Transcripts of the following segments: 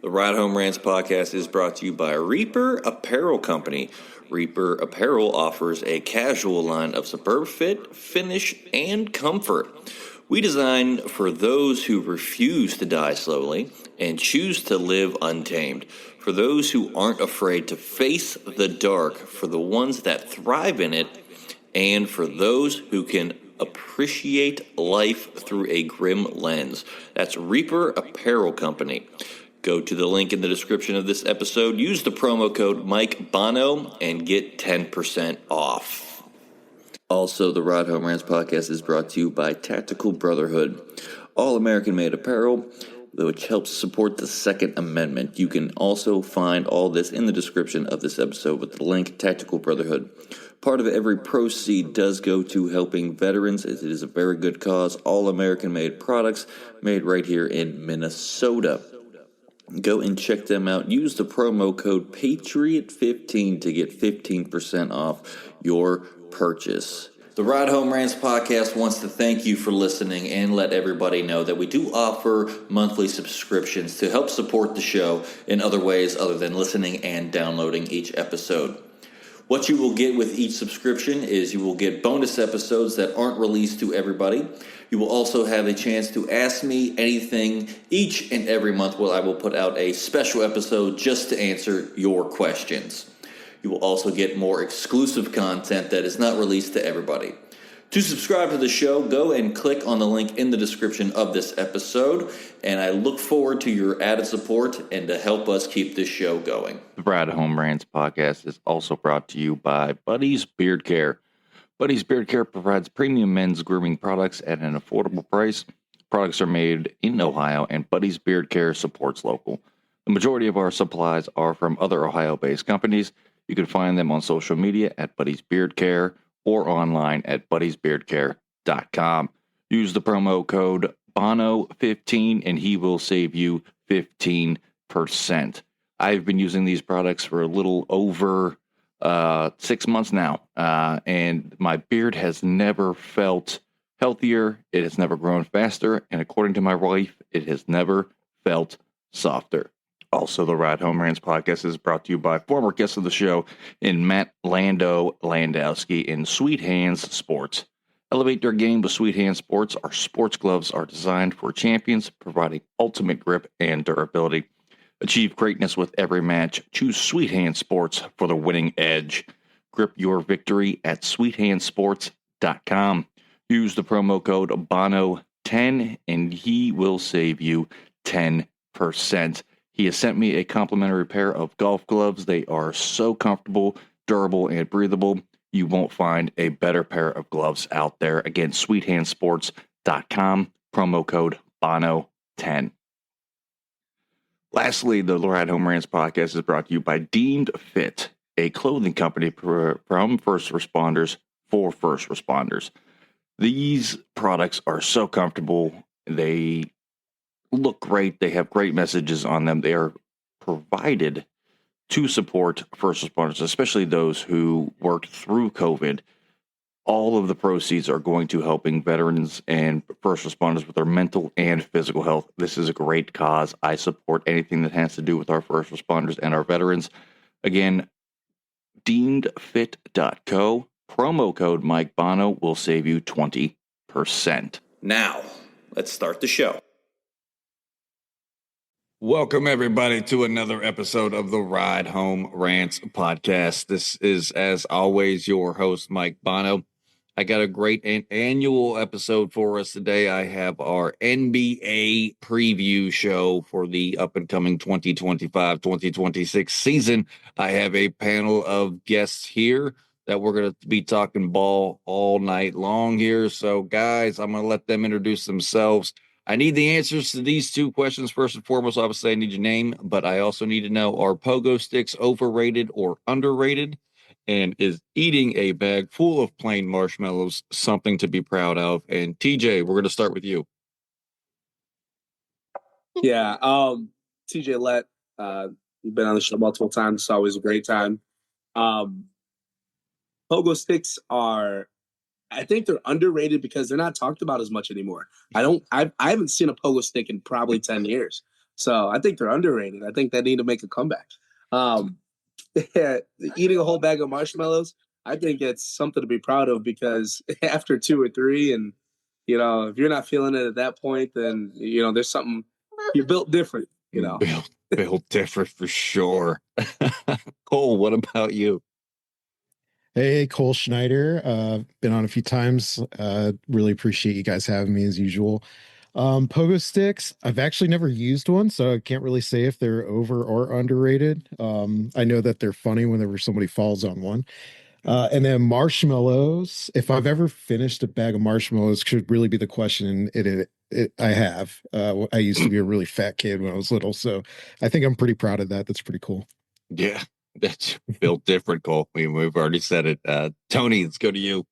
The Ride Home Rants podcast is brought to you by Reaper Apparel Company. Reaper Apparel offers a casual line of superb fit, finish, and comfort. We design for those who refuse to die slowly and choose to live untamed. For those who aren't afraid to face the dark, for the ones that thrive in it, and for those who can appreciate life through a grim lens. That's Reaper Apparel Company. Go to the link in the description of this episode, use the promo code Mike Bono, and get 10% off. Also, the Ride Home Rants podcast is brought to you by Tactical Brotherhood, all American-made apparel, which helps support the Second Amendment. You can also find all this in the description of this episode with the link Tactical Brotherhood. Part of every proceed does go to helping veterans. It is a very good cause. All American-made products made right here in Minnesota. Go and check them out. Use the promo code PATRIOT15 to get 15% off your purchase. The Ride Home Rants podcast wants to thank you for listening and let everybody know that we do offer monthly subscriptions to help support the show in other ways other than listening and downloading each episode. What you will get with each subscription is you will get bonus episodes that aren't released to everybody. You will also have a chance to ask me anything each and every month where I will put out a special episode just to answer your questions. You will also get more exclusive content that is not released to everybody. To subscribe to the show, go and click on the link in the description of this episode, and I look forward to your added support and to help us keep this show going. The Ride Home Rants podcast is also brought to you by Buddy's Beard Care. Buddy's Beard Care provides premium men's grooming products at an affordable price. Products are made in Ohio, and Buddy's Beard Care supports local. The majority of our supplies are from other Ohio-based companies. You can find them on social media at Buddy's Beard Care or online at buddysbeardcare.com. Use the promo code BONO15 and he will save you 15%. I've been using these products for a little over 6 months now, and my beard has never felt healthier. It has never grown faster, and according to my wife, it has never felt softer. Also, the Ride Home Rants podcast is brought to you by former guest of the show in Matt Landowski in Sweet Hands Sports. Elevate their game with Sweet Hands Sports. Our sports gloves are designed for champions, providing ultimate grip and durability. Achieve greatness with every match. Choose Sweet Hands Sports for the winning edge. Grip your victory at sweethandsports.com. Use the promo code BONO10 and he will save you 10%. He has sent me a complimentary pair of golf gloves. They are so comfortable, durable, and breathable. You won't find a better pair of gloves out there. Again, sweethandsports.com, promo code BONO10. Lastly, the Ride Home Rants podcast is brought to you by Deemed Fit, a clothing company from first responders for first responders. These products are so comfortable. They look great. They have great messages on them. They are provided to support first responders, especially those who worked through COVID. All of the proceeds are going to helping veterans and first responders with their mental and physical health. This is a great cause. I support anything that has to do with our first responders and our veterans. Again, deemedfit.co, promo code Mike Bono will save you 20%. Now, let's start the show. Welcome, everybody, to another episode of the Ride Home Rants podcast. This is, as always, your host, Mike Bono. I got a great annual episode for us today. I have our NBA preview show for the up-and-coming 2025-2026 season. I have a panel of guests here that we're going to be talking ball all night long here. So, guys, I'm going to let them introduce themselves. I need the answers to these two questions. First and foremost, obviously, I need your name, but I also need to know, are pogo sticks overrated or underrated? And is eating a bag full of plain marshmallows something to be proud of? And TJ, we're going to start with you. Yeah, TJ Lett, you've been on the show multiple times. It's always a great time. Pogo sticks are, I think they're underrated because they're not talked about as much anymore. I haven't seen a pogo stick in probably 10 years. So I think they're underrated. I think they need to make a comeback. Um, eating a whole bag of marshmallows, I think it's something to be proud of because after two or three, and if you're not feeling it at that point, then there's something you're built different. Built different for sure. Cole, what about you? Hey, Cole Schneider. Been on a few times. Really appreciate you guys having me as usual. Pogo sticks. I've actually never used one, so I can't really say if they're over or underrated. I know that they're funny whenever somebody falls on one. And then marshmallows. If I've ever finished a bag of marshmallows, should really be the question. I have. I used to be a really fat kid when I was little, so I think I'm pretty proud of that. That's pretty cool. Yeah, that's built different, Cole. We've already said it. Tony, let's go to you.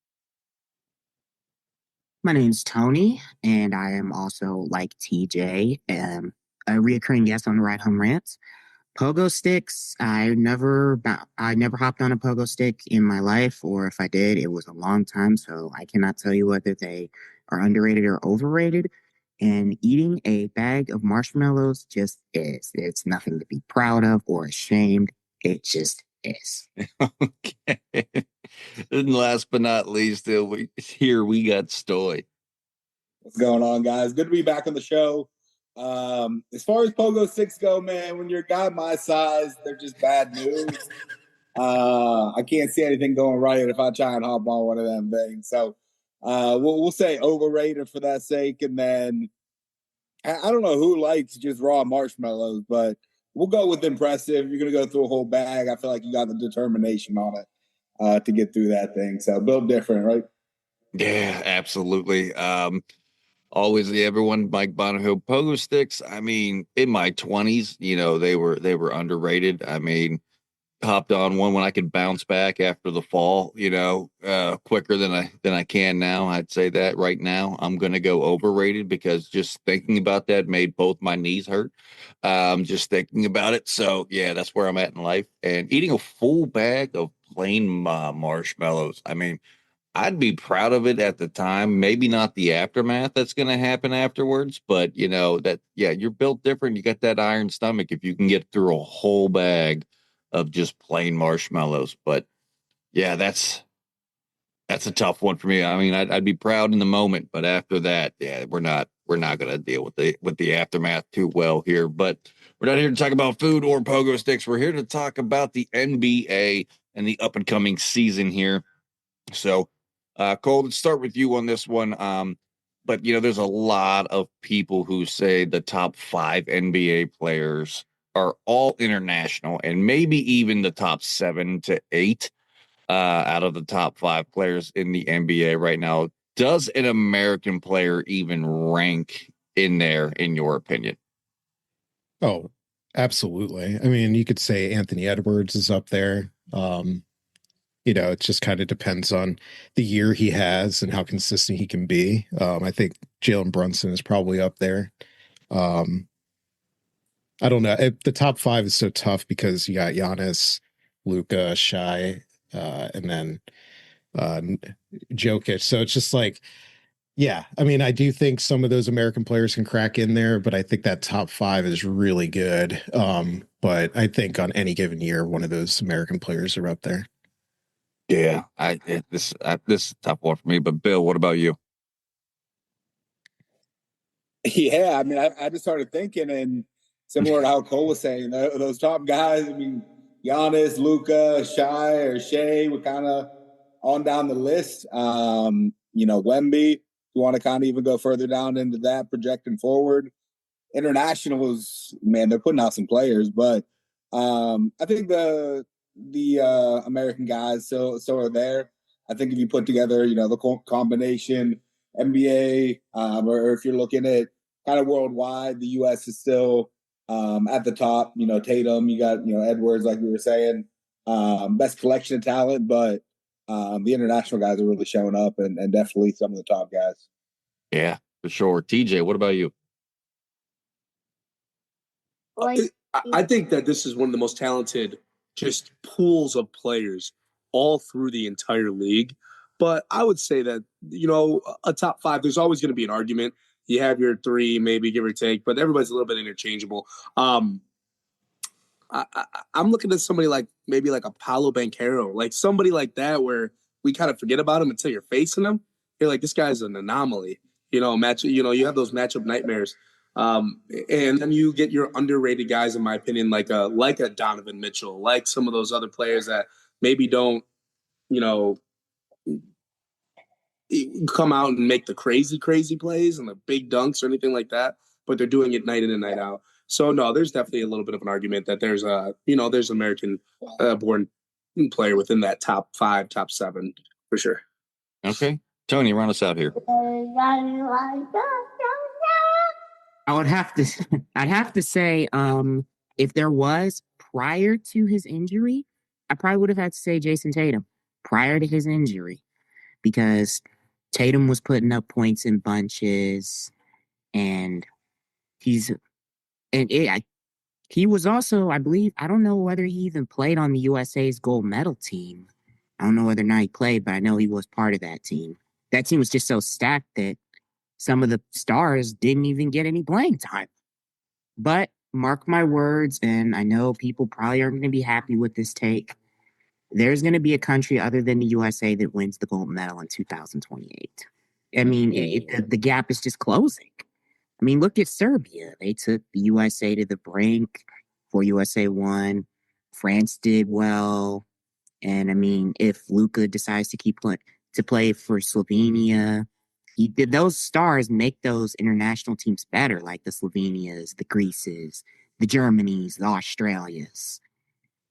My name's Tony, and I am also, like TJ, a reoccurring guest on the Ride Home Rants. Pogo sticks, I never hopped on a pogo stick in my life, or if I did, it was a long time, so I cannot tell you whether they are underrated or overrated. And eating a bag of marshmallows just is. It's nothing to be proud of or ashamed. It just is. Okay. And last but not least, we got Stoy. What's going on, guys? Good to be back on the show. As far as pogo sticks go, man, when you're a guy my size, they're just bad news. I can't see anything going right if I try and hop on one of them things. So we'll say overrated for that sake. And then I don't know who likes just raw marshmallows, but we'll go with impressive. You're going to go through a whole bag. I feel like you got the determination on it to get through that thing. So build different, right? Yeah, absolutely. Always everyone, Mike Bonahill, pogo sticks. I mean, in my 20s, they were underrated. I mean, hopped on one when I could bounce back after the fall, quicker than I can now. I'd say that right now I'm gonna go overrated because just thinking about that made both my knees hurt. Just thinking about it. So yeah, that's where I'm at in life. And eating a full bag of plain marshmallows. I mean, I'd be proud of it at the time. Maybe not the aftermath that's going to happen afterwards, but you're built different. You got that iron stomach if you can get through a whole bag of just plain marshmallows. But yeah, that's a tough one for me. I mean, I'd be proud in the moment, but after that, yeah, we're not going to deal with the aftermath too well here. But we're not here to talk about food or pogo sticks. We're here to talk about the NBA and the up and coming season here. So, Cole, let's start with you on this one. But there's a lot of people who say the top 5 NBA players are all international, and maybe even the top 7 to 8 out of the top 5 players in the NBA right now. Does an American player even rank in there, in your opinion? Oh, absolutely. I mean, you could say Anthony Edwards is up there. It just kind of depends on the year he has and how consistent he can be. I think Jalen Brunson is probably up there. I don't know. The top 5 is so tough because you got Giannis, Luka, Shai, and then uh, Jokic. So it's just like, yeah, I mean, I do think some of those American players can crack in there, but I think that top 5 is really good. But I think on any given year, one of those American players are up there. Yeah, this is a tough one for me. But Bill, what about you? Yeah, I mean, I just started thinking, and similar to how Cole was saying, those top guys, I mean, Giannis, Luka, Shea were kind of on down the list. Wemby, you want to kind of even go further down into that, projecting forward. Internationals, man, they're putting out some players, but I think the American guys so are there. I think if you put together, the combination NBA, or if you're looking at kind of worldwide, the U.S. is still at the top. Tatum, you got Edwards, like we were saying, best collection of talent, but the international guys are really showing up, and definitely some of the top guys. Yeah, for sure. TJ, what about you? I think that this is one of the most talented just pools of players all through the entire league. But I would say that, a top 5, there's always going to be an argument. You have your three, maybe give or take, but everybody's a little bit interchangeable. I'm looking at somebody like maybe like Apollo Banchero, like somebody like that where we kind of forget about him until you're facing him. You're like, this guy's an anomaly. You have those matchup nightmares. And then you get your underrated guys, in my opinion, like a Donovan Mitchell, like some of those other players that maybe don't, you know, come out and make the crazy, crazy plays and the big dunks or anything like that, but they're doing it night in and night out. So no, there's definitely a little bit of an argument that there's there's an American born player within that top 5, top 7 for sure. Okay, Tony, run us out here. I'd have to say, if there was prior to his injury, I probably would have had to say Jason Tatum prior to his injury, because Tatum was putting up points in bunches, and he was also, I believe, I don't know whether he even played on the USA's gold medal team. I don't know whether or not he played, but I know he was part of that team. That team was just so stacked that some of the stars didn't even get any playing time. But mark my words, and I know people probably aren't going to be happy with this take. There's going to be a country other than the USA that wins the gold medal in 2028. I mean, the gap is just closing. I mean, look at Serbia. They took the USA to the brink before USA won. France did well. And I mean, if Luka decides to play for Slovenia, those stars make those international teams better, like the Slovenias, the Greeces, the Germanys, the Australias,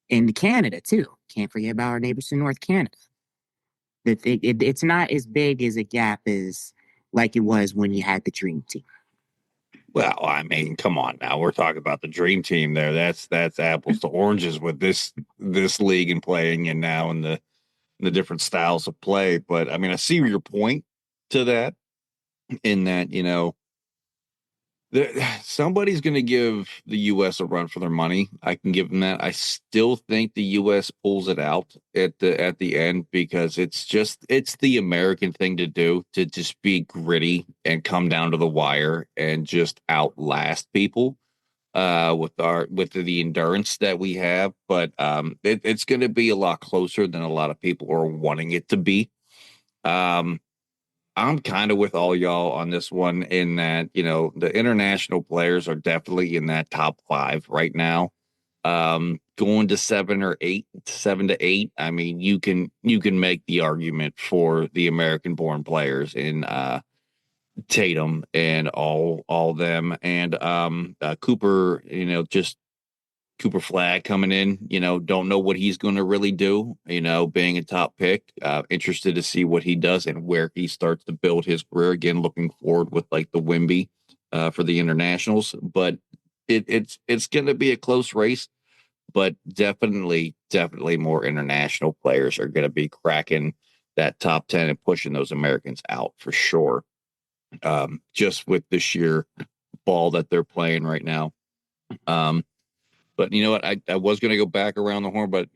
and Canada too. Can't forget about our neighbors in North Canada. It's not as big as a gap as like it was when you had the Dream Team. Well, I mean, come on now. We're talking about the dream team there. That's apples to oranges with this league and playing and now and the different styles of play. But I mean, I see your point to that, in that, somebody's going to give the U.S. a run for their money. I can give them that. I still think the U.S. pulls it out at the end, because it's the American thing to do, to just be gritty and come down to the wire and just outlast people with the endurance that we have. But it's going to be a lot closer than a lot of people are wanting it to be. I'm kind of with all y'all on this one, in that, the international players are definitely in that top 5 right now. Going to 7 or 8, 7 to 8. I mean, you can make the argument for the American born players in Tatum and all them, and Cooper, just Cooper Flag coming in, don't know what he's going to really do, being a top pick. Interested to see what he does and where he starts to build his career again. Looking forward with like the Wimby for the internationals, but it's going to be a close race. But definitely more international players are going to be cracking that top 10 and pushing those Americans out for sure. Just with the sheer ball that they're playing right now. But you know what? I was going to go back around the horn, but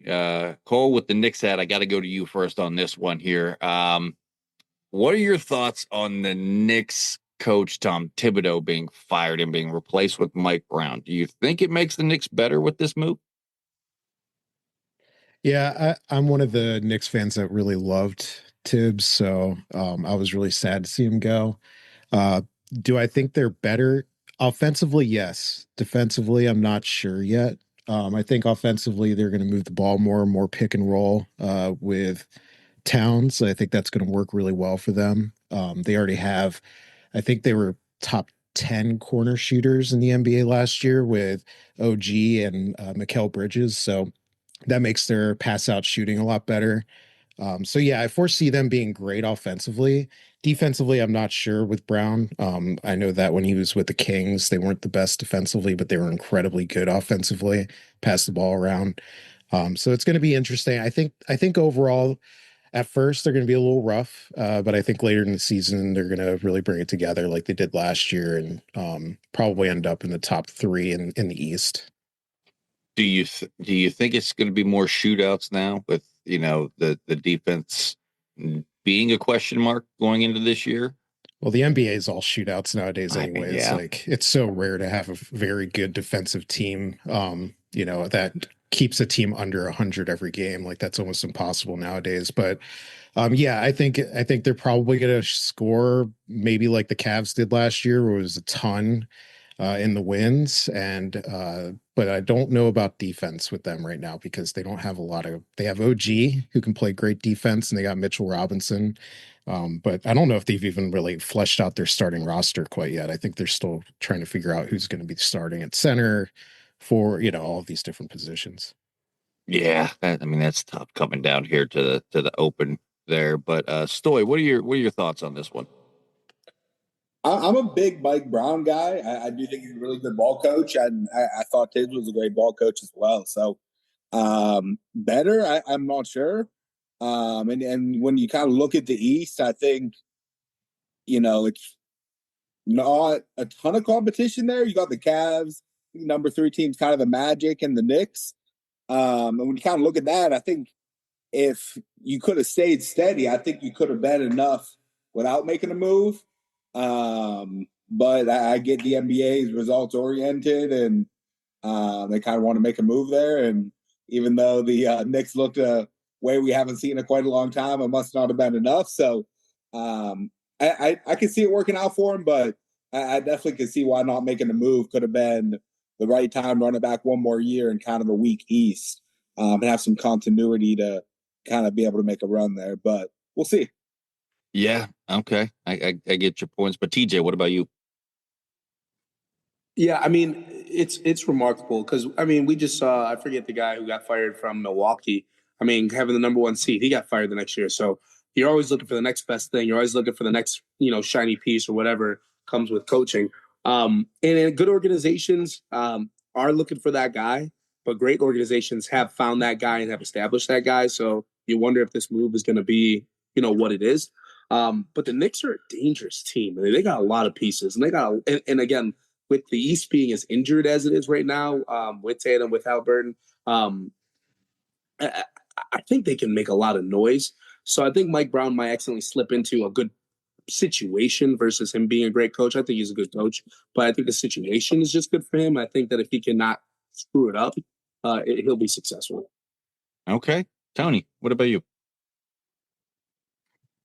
Cole, with the Knicks hat, I got to go to you first on this one here. What are your thoughts on the Knicks coach Tom Thibodeau being fired and being replaced with Mike Brown? Do you think it makes the Knicks better with this move? Yeah, I'm one of the Knicks fans that really loved Tibbs, so I was really sad to see him go. Uh, do I think they're better offensively? Yes. Defensively, I'm not sure yet. I think offensively they're going to move the ball more pick and roll with Towns. I think that's going to work really well for them. They already have, I think they were top 10 corner shooters in the NBA last year with OG and Mikal Bridges. So that makes their pass out shooting a lot better. So yeah, I foresee them being great offensively. Defensively, I'm not sure with Brown. I know that when he was with the Kings, they weren't the best defensively, but they were incredibly good offensively, pass the ball around. So it's going to be interesting. I think overall, at first they're going to be a little rough, but I think later in the season they're going to really bring it together like they did last year, and probably end up in the top 3 in the East. Do you think it's going to be more shootouts now, with the defense being a question mark going into this year? Well, the NBA is all shootouts nowadays, I mean, anyways. yeah. Like it's so rare to have a very good defensive team, that keeps a team under 100 every game. Like that's almost impossible nowadays. But yeah, I think they're probably going to score maybe like the Cavs did last year, where it was a ton in the wins. And but I don't know about defense with them right now because they don't have a lot of. They have OG who can play great defense, and they got Mitchell Robinson. But I don't know if they've even really fleshed out their starting roster quite yet. I think they're still trying to figure out who's going to be starting at center for all of these different positions. Yeah, that's tough coming down here to the open there. But Stoy, what are your thoughts on this one? I'm a big Mike Brown guy. I do think he's a really good ball coach, and I thought Tibbs was a great ball coach as well. So better, I'm not sure. And when you kind of look at the East, I think it's not a ton of competition there. You got the Cavs, number 3 teams, kind of the Magic and the Knicks. And when you kind of look at that, I think if you could have stayed steady, I think you could have bet enough without making a move. But I get the NBA's results oriented, and they kind of want to make a move there. And even though the Knicks looked a way we haven't seen in quite a long time, it must not have been enough. So I can see it working out for him, but I definitely can see why not making the move could have been the right time, running back one more year in kind of a weak East, and have some continuity to kind of be able to make a run there. But we'll see. Yeah, okay, I get your points. But TJ, what about you? Yeah, I mean, it's remarkable because we just saw, I forget the guy who got fired from Milwaukee. I mean, having the number 1 seed, he got fired the next year. So you're always looking for the next best thing. You're always looking for the next, shiny piece or whatever comes with coaching. And good organizations are looking for that guy, but great organizations have found that guy and have established that guy. So you wonder if this move is going to be, what it is. But the Knicks are a dangerous team. I mean, they got a lot of pieces, and they got, and again, with the East being as injured as it is right now, with Tatum, with Halliburton, I, I think they can make a lot of noise. So I think Mike Brown might accidentally slip into a good situation versus him being a great coach. I think he's a good coach, but I think the situation is just good for him. I think that if he cannot screw it up, he'll be successful. Okay, Tony, what about you?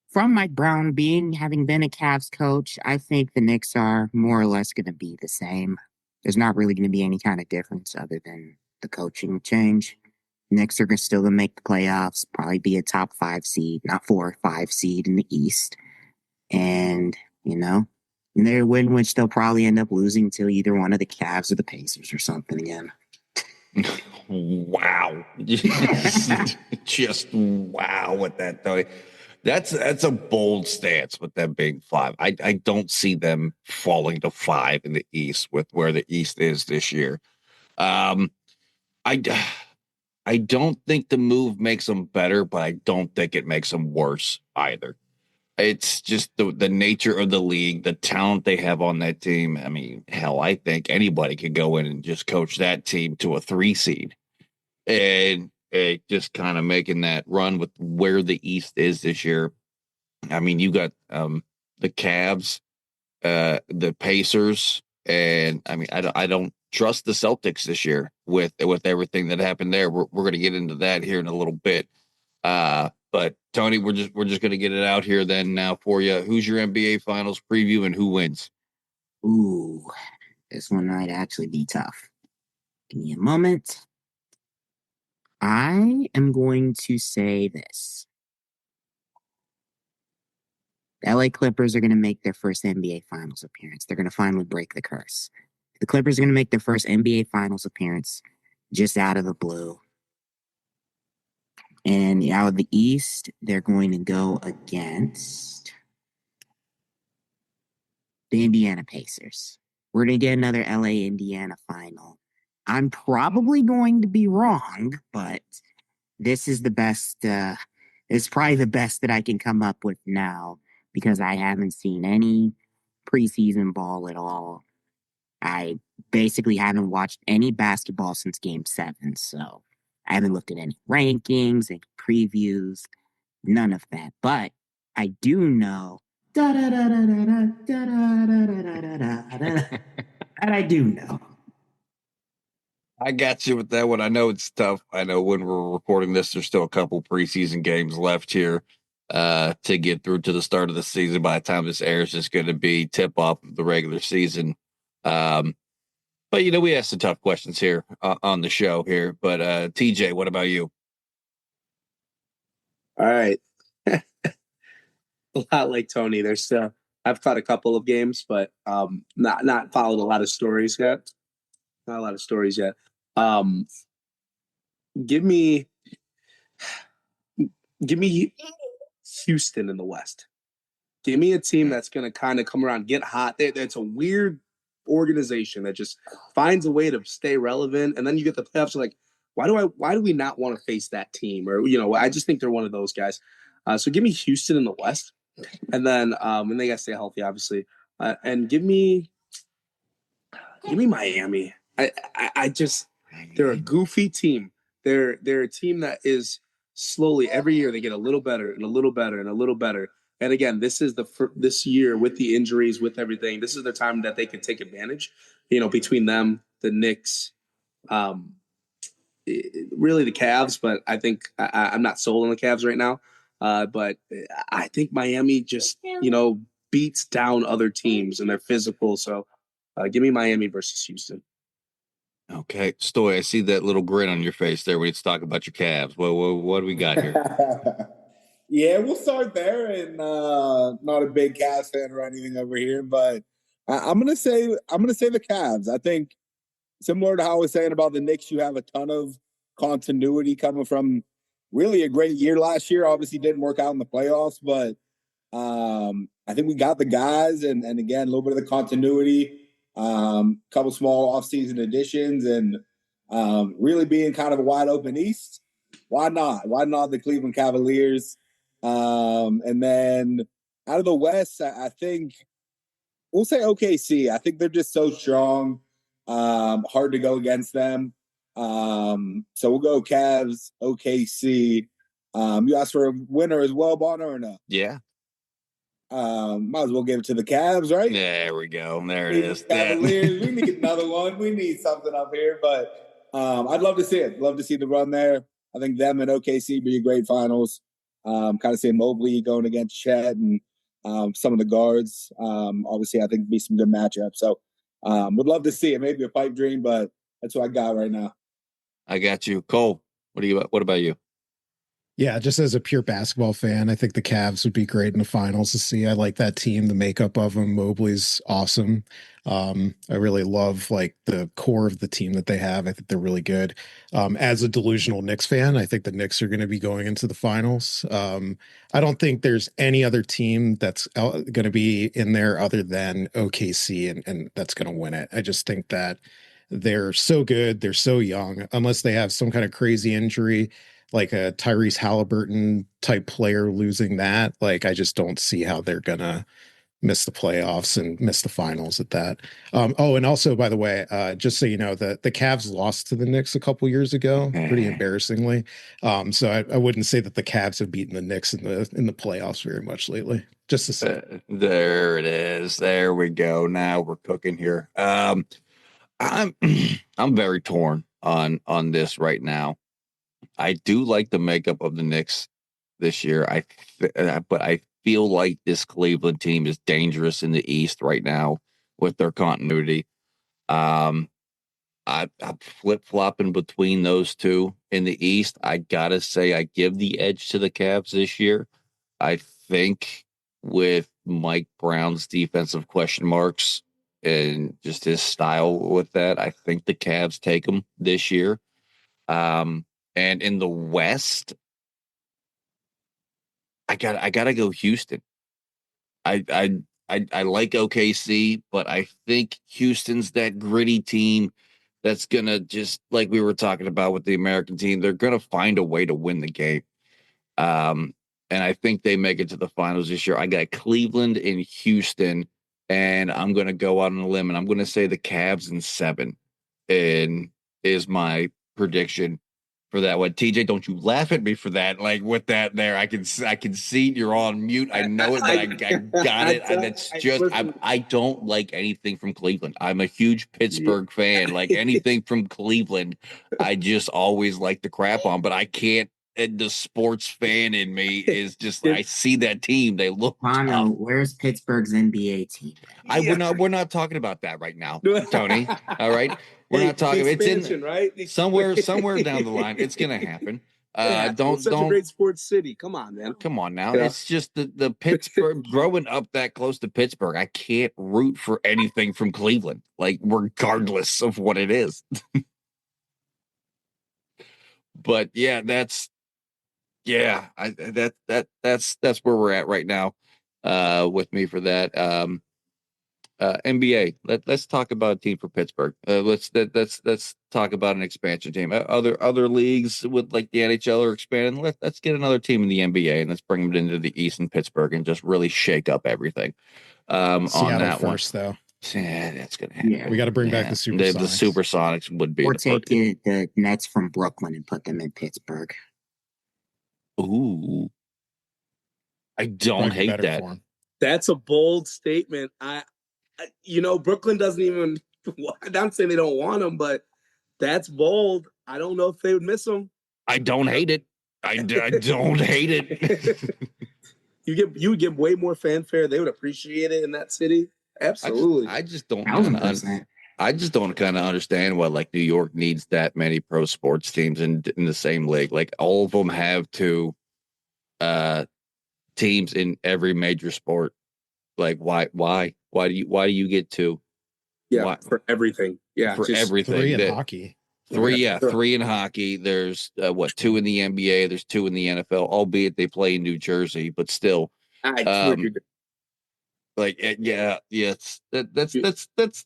From Mike Brown having been a Cavs coach, I think the Knicks are more or less going to be the same. There's not really going to be any kind of difference other than the coaching change. Knicks are still going to make the playoffs, probably be a top 5 seed, not 4 or 5 seed in the East. And, in their win, which they'll probably end up losing to either one of the Cavs or the Pacers or something again. Wow. Just wow with that, though. That's a bold stance with them being 5. I don't see them falling to 5 in the East with where the East is this year. I don't think the move makes them better, but I don't think it makes them worse either. It's just the nature of the league, the talent they have on that team. I mean, hell, I think anybody could go in and just coach that team to a 3 seed. And just kind of making that run with where the East is this year. I mean, you got the Cavs, the Pacers, and I mean, I don't trust the Celtics this year with everything that happened there. We're going to get into that here in a little bit. But Tony, we're just going to get it out here then now for you. Who's your NBA Finals preview and who wins? Ooh, this one might actually be tough. Give me a moment. I am going to say this. The LA Clippers are going to make their first NBA Finals appearance. They're going to finally break the curse. The Clippers are going to make their first NBA Finals appearance just out of the blue. And out of the East, they're going to go against the Indiana Pacers. We're going to get another LA Indiana final. I'm probably going to be wrong, but this is the best. It's probably the best that I can come up with now because I haven't seen any preseason ball at all. I basically haven't watched any basketball since Game 7, so I haven't looked at any rankings, any previews, none of that. But I do know Da da da da da da da da da da da da. And I do know. I got you with that one. I know it's tough. I know when we're recording this, there's still a couple preseason games left here to get through to the start of the season. By the time this airs, it's going to be tip off of the regular season. But we asked some tough questions here on the show here. But TJ, what about you? All right. A lot like Tony. There's still I've caught a couple of games, but not followed a lot of stories yet. Not a lot of stories yet. Give me Houston in the West. Give me a team that's going to kind of come around, get hot. It's a weird organization that just finds a way to stay relevant, and then you get the playoffs. You're like, why do we not want to face that team? Or I just think they're one of those guys. So give me Houston in the West, and then and they got to stay healthy, obviously. And give me Miami. I just they're a goofy team. They're a team that is slowly every year they get a little better and a little better and a little better. And again, this is this year with the injuries, with everything. This is the time that they can take advantage. Between them, the Knicks, really the Cavs. But I think I'm not sold on the Cavs right now. But I think Miami just beats down other teams and they're physical. So give me Miami versus Houston. Okay, Stoy, I see that little grin on your face there when you talk about your Cavs. What do we got here? Yeah, we'll start there. And not a big Cavs fan or anything over here, but I'm gonna say the Cavs. I think similar to how I was saying about the Knicks, you have a ton of continuity coming from really a great year last year. Obviously, didn't work out in the playoffs, but I think we got the guys, and again, a little bit of the continuity. Couple small offseason additions, and really being kind of a wide open East. Why not? Why not the Cleveland Cavaliers? And then out of the West, I think we'll say OKC. I think they're just so strong. Hard to go against them. So we'll go Cavs, OKC. You asked for a winner as well, Bonner, or no? Yeah. Might as well give it to the Cavs, right? There we go. There it is. Cavaliers. We need another one. We need something up here, but I'd love to see it. Love to see the run there. I think them and OKC be a great finals. Kind of seeing Mobley going against Chet and some of the guards. Obviously, I think it'd be some good matchups. So would love to see it. Maybe a pipe dream, but that's what I got right now. I got you. Cole, what about you? Yeah, just as a pure basketball fan, I think the Cavs would be great in the finals to see. I like that team, the makeup of them. Mobley's awesome. I really love like the core of the team that they have. I think they're really good. As a delusional Knicks fan, I think the Knicks are going to be going into the finals. I don't think there's any other team that's going to be in there other than OKC and that's going to win it. I just think that they're so good. They're so young, unless they have some kind of crazy injury like a Tyrese Halliburton type player losing that. Like, I just don't see how they're gonna miss the playoffs and miss the finals at that. And also, by the way, just so you know, the Cavs lost to the Knicks a couple years ago, pretty embarrassingly. So I wouldn't say that the Cavs have beaten the Knicks in the playoffs very much lately. Just to say, there it is. There we go. Now we're cooking here. I'm I'm very torn on this right now. I do like the makeup of the Knicks this year. But I feel like this Cleveland team is dangerous in the East right now with their continuity. I'm flip flopping between those two in the East. I gotta say, I give the edge to the Cavs this year. I think with Mike Brown's defensive question marks and just his style with that, I think the Cavs take them this year. And in the West, I gotta go Houston. I like OKC, but I think Houston's that gritty team that's gonna just like we were talking about with the American team. They're gonna find a way to win the game. And I think they make it to the finals this year. I got Cleveland and Houston, and I'm gonna go out on a limb and I'm gonna say the Cavs in 7, and is my prediction for that one. TJ, don't you laugh at me for that. Like with that there, I can see you're on mute. I know it, but I got it. I don't like anything from Cleveland. I'm a huge Pittsburgh fan. Like anything from Cleveland, I just always like the crap on, but I can't. And the sports fan in me is just I see that team. They look Bono, tough. where's Pittsburgh's NBA team? We're not talking about that right now, Tony. All right. We're not talking. It's in right? somewhere down the line. It's gonna happen. It's such a great sports city. Come on, man. Come on now. Yeah. It's just the Pittsburgh growing up that close to Pittsburgh. I can't root for anything from Cleveland, like regardless of what it is. But yeah, that's where we're at right now. With me for that. NBA. Let's talk about a team for Pittsburgh. Let's talk about an expansion team. Other leagues with like the NHL are expanding. Let's get another team in the NBA and let's bring them into the East in Pittsburgh and just really shake up everything. Seattle On that first, though. Yeah, that's gonna happen. Yeah. We got to bring back the Supersonics. The Supersonics would be Or take the Nets from Brooklyn and put them in Pittsburgh. Ooh, I don't hate that. That's a bold statement. Brooklyn doesn't even. I'm saying they don't want him, but that's bold. I don't know if they would miss him. I don't hate it. I don't hate it. You would give way more fanfare. They would appreciate it in that city. Absolutely. I just don't kind of understand why like New York needs that many pro sports teams in the same league. Like all of them have two teams in every major sport. Like why do you get two? Yeah, for everything. Yeah, for everything. Three in hockey. Three in hockey. There's two in the NBA. There's two in the NFL. Albeit they play in New Jersey, but still. That's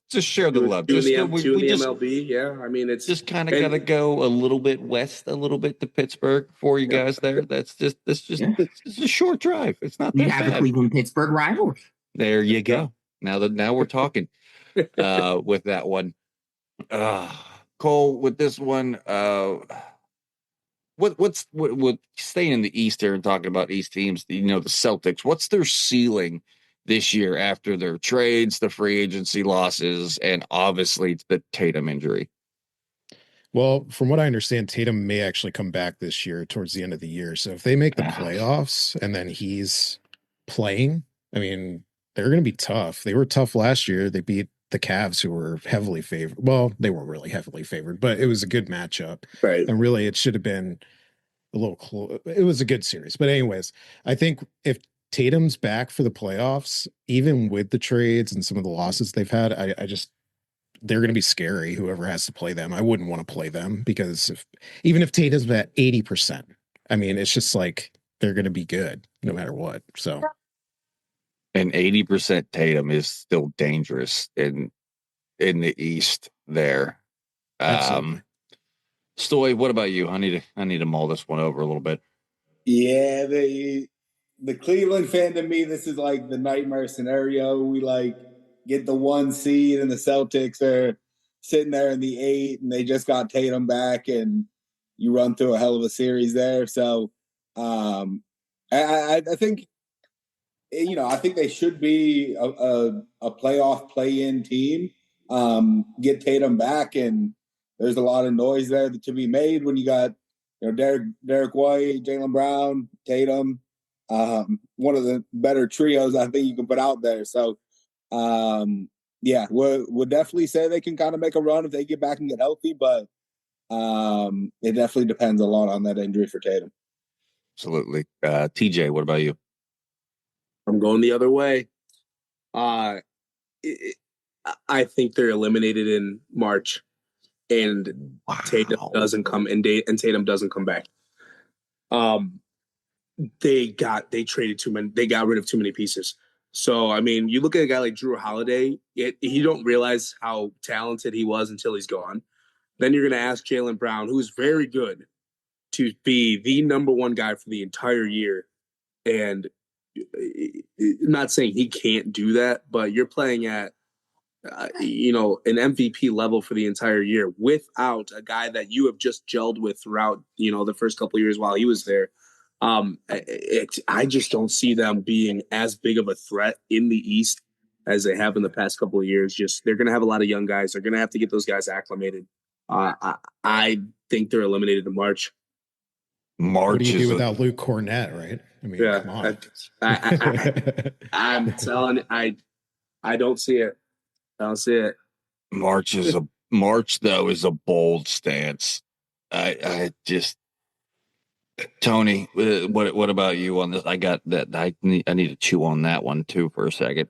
just share the love. Two in the MLB. Yeah, I mean it's just kind of gotta go a little bit west, a little bit to Pittsburgh for you guys there. It's a short drive. It's not that you have bad. A Cleveland Pittsburgh rivalry. There you go. Now we're talking with that one. Cole, with this one, what's staying in the East here and talking about East teams, the Celtics, what's their ceiling this year after their trades, the free agency losses, and obviously it's the Tatum injury? Well, from what I understand, Tatum may actually come back this year towards the end of the year. So if they make the playoffs and then he's playing, I mean, they're going to be tough. They were tough last year. They beat the Cavs, who were heavily favored. Well, they weren't really heavily favored, but it was a good matchup. Right. And really, it should have been a little close. It was a good series. But anyways, I think if Tatum's back for the playoffs, even with the trades and some of the losses they've had, I just they're going to be scary. Whoever has to play them, I wouldn't want to play them because even if Tatum's at 80%, I mean, it's just like they're going to be good no matter what. So. And 80% Tatum is still dangerous in the East there. Stoy, what about you? I need to mull this one over a little bit. Yeah, the Cleveland fan to me, this is like the nightmare scenario. We like get the 1 seed and the Celtics are sitting there in the 8 and they just got Tatum back and you run through a hell of a series there. So I think I think they should be a playoff play-in team. Get Tatum back, and there's a lot of noise there to be made when you got Derek White, Jaylen Brown, Tatum. One of the better trios I think you can put out there. So, would definitely say they can kind of make a run if they get back and get healthy, but it definitely depends a lot on that injury for Tatum. Absolutely. TJ, what about you? I'm going the other way. I think they're eliminated in March, and Tatum doesn't come Tatum doesn't come back. They traded too many. They got rid of too many pieces. So I mean, you look at a guy like Drew Holiday. You don't realize how talented he was until he's gone. Then you're going to ask Jaylen Brown, who's very good, to be the number one guy for the entire year, and not saying he can't do that, but you're playing at an MVP level for the entire year without a guy that you have just gelled with throughout, the first couple of years while he was there. I just don't see them being as big of a threat in the East as they have in the past couple of years. Just they're going to have a lot of young guys. They're going to have to get those guys acclimated. I think they're eliminated in March. What do you do without Luke Cornett, right? I mean, yeah, come on. I'm telling you, I don't see it. I don't see it. March though is a bold stance. I just Tony, what about you on this? I got that. I need to chew on that one too for a second.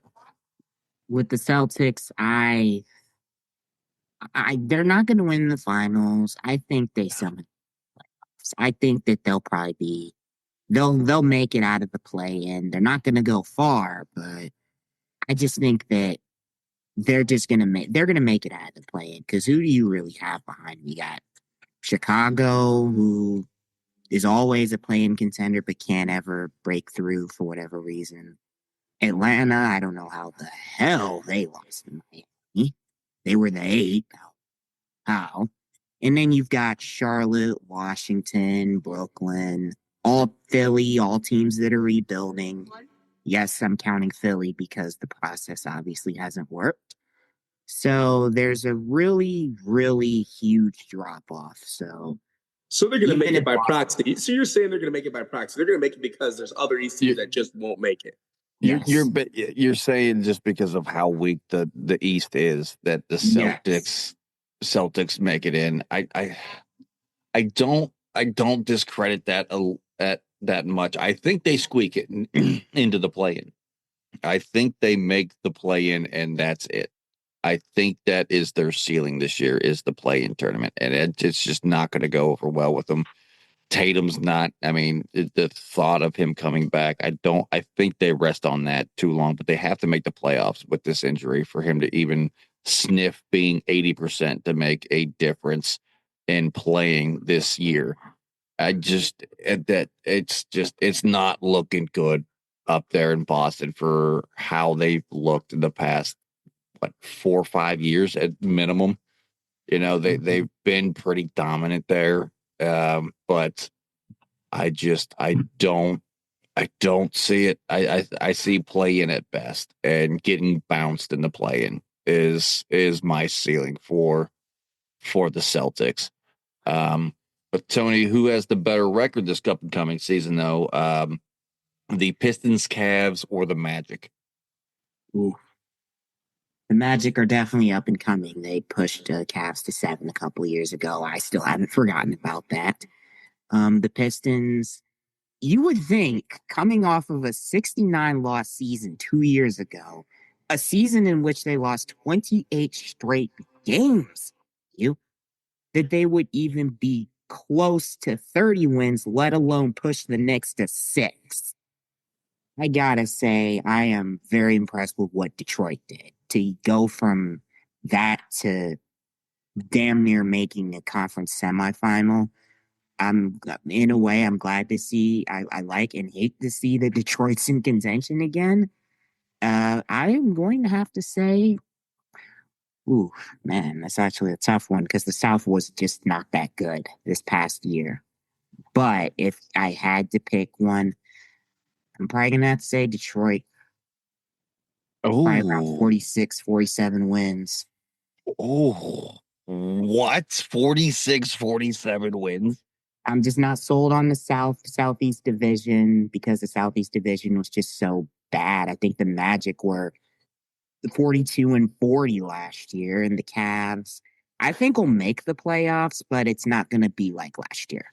With the Celtics, they're not going to win the finals. I think they summon. I think that they'll probably they'll make it out of the play-in. They're not going to go far, but I just think that they're going to make it out of the play-in, because who do you really have behind them? You got Chicago, who is always a play-in contender but can't ever break through for whatever reason. Atlanta, I don't know how the hell they lost to Miami. They were the 8. How? And then you've got Charlotte, Washington, Brooklyn, all Philly, all teams that are rebuilding. Yes, I'm counting Philly because the process obviously hasn't worked. So there's a really, really huge drop-off. So they're going to make it by proxy. So you're saying they're going to make it by proxy. They're going to make it because there's other East teams that just won't make it. You're saying just because of how weak the East is that the Celtics make it in. I don't discredit that much. I think they squeak it into the play-in. I think they make the play-in and that's it. I think that is their ceiling this year, is the play-in tournament, and it's just not going to go over well with them. Tatum's not. I mean, the thought of him coming back, I think they rest on that too long, but they have to make the playoffs with this injury for him to even sniff being 80% to make a difference in playing this year. It's not looking good up there in Boston for how they've looked in the past, 4 or 5 years at minimum. They've been pretty dominant there. But I don't see it. I see play-in at best, and getting bounced in the play-in is my ceiling for the Celtics. But Tony, who has the better record this upcoming season though? The Pistons, Cavs, or the Magic? Ooh. The Magic are definitely up and coming. They pushed Cavs to 7 a couple years ago. I still haven't forgotten about that. The Pistons, you would think, coming off of a 69-loss season 2 years ago, a season in which they lost 28 straight games, that they would even be close to 30 wins, let alone push the Knicks to 6. I gotta say, I am very impressed with what Detroit did. To go from that to damn near making a conference semifinal, in a way, I'm glad to see. I like and hate to see that Detroit's in contention again. I am going to have to say, ooh, man, that's actually a tough one, because the South was just not that good this past year. But if I had to pick one, I'm probably going to have to say Detroit. Probably around 46, 47 wins. Oh, what? 46, 47 wins? I'm just not sold on the Southeast Division, because the Southeast Division was just so bad. I think the Magic were 42-40 last year, and the Cavs, I think, will make the playoffs, but it's not going to be like last year.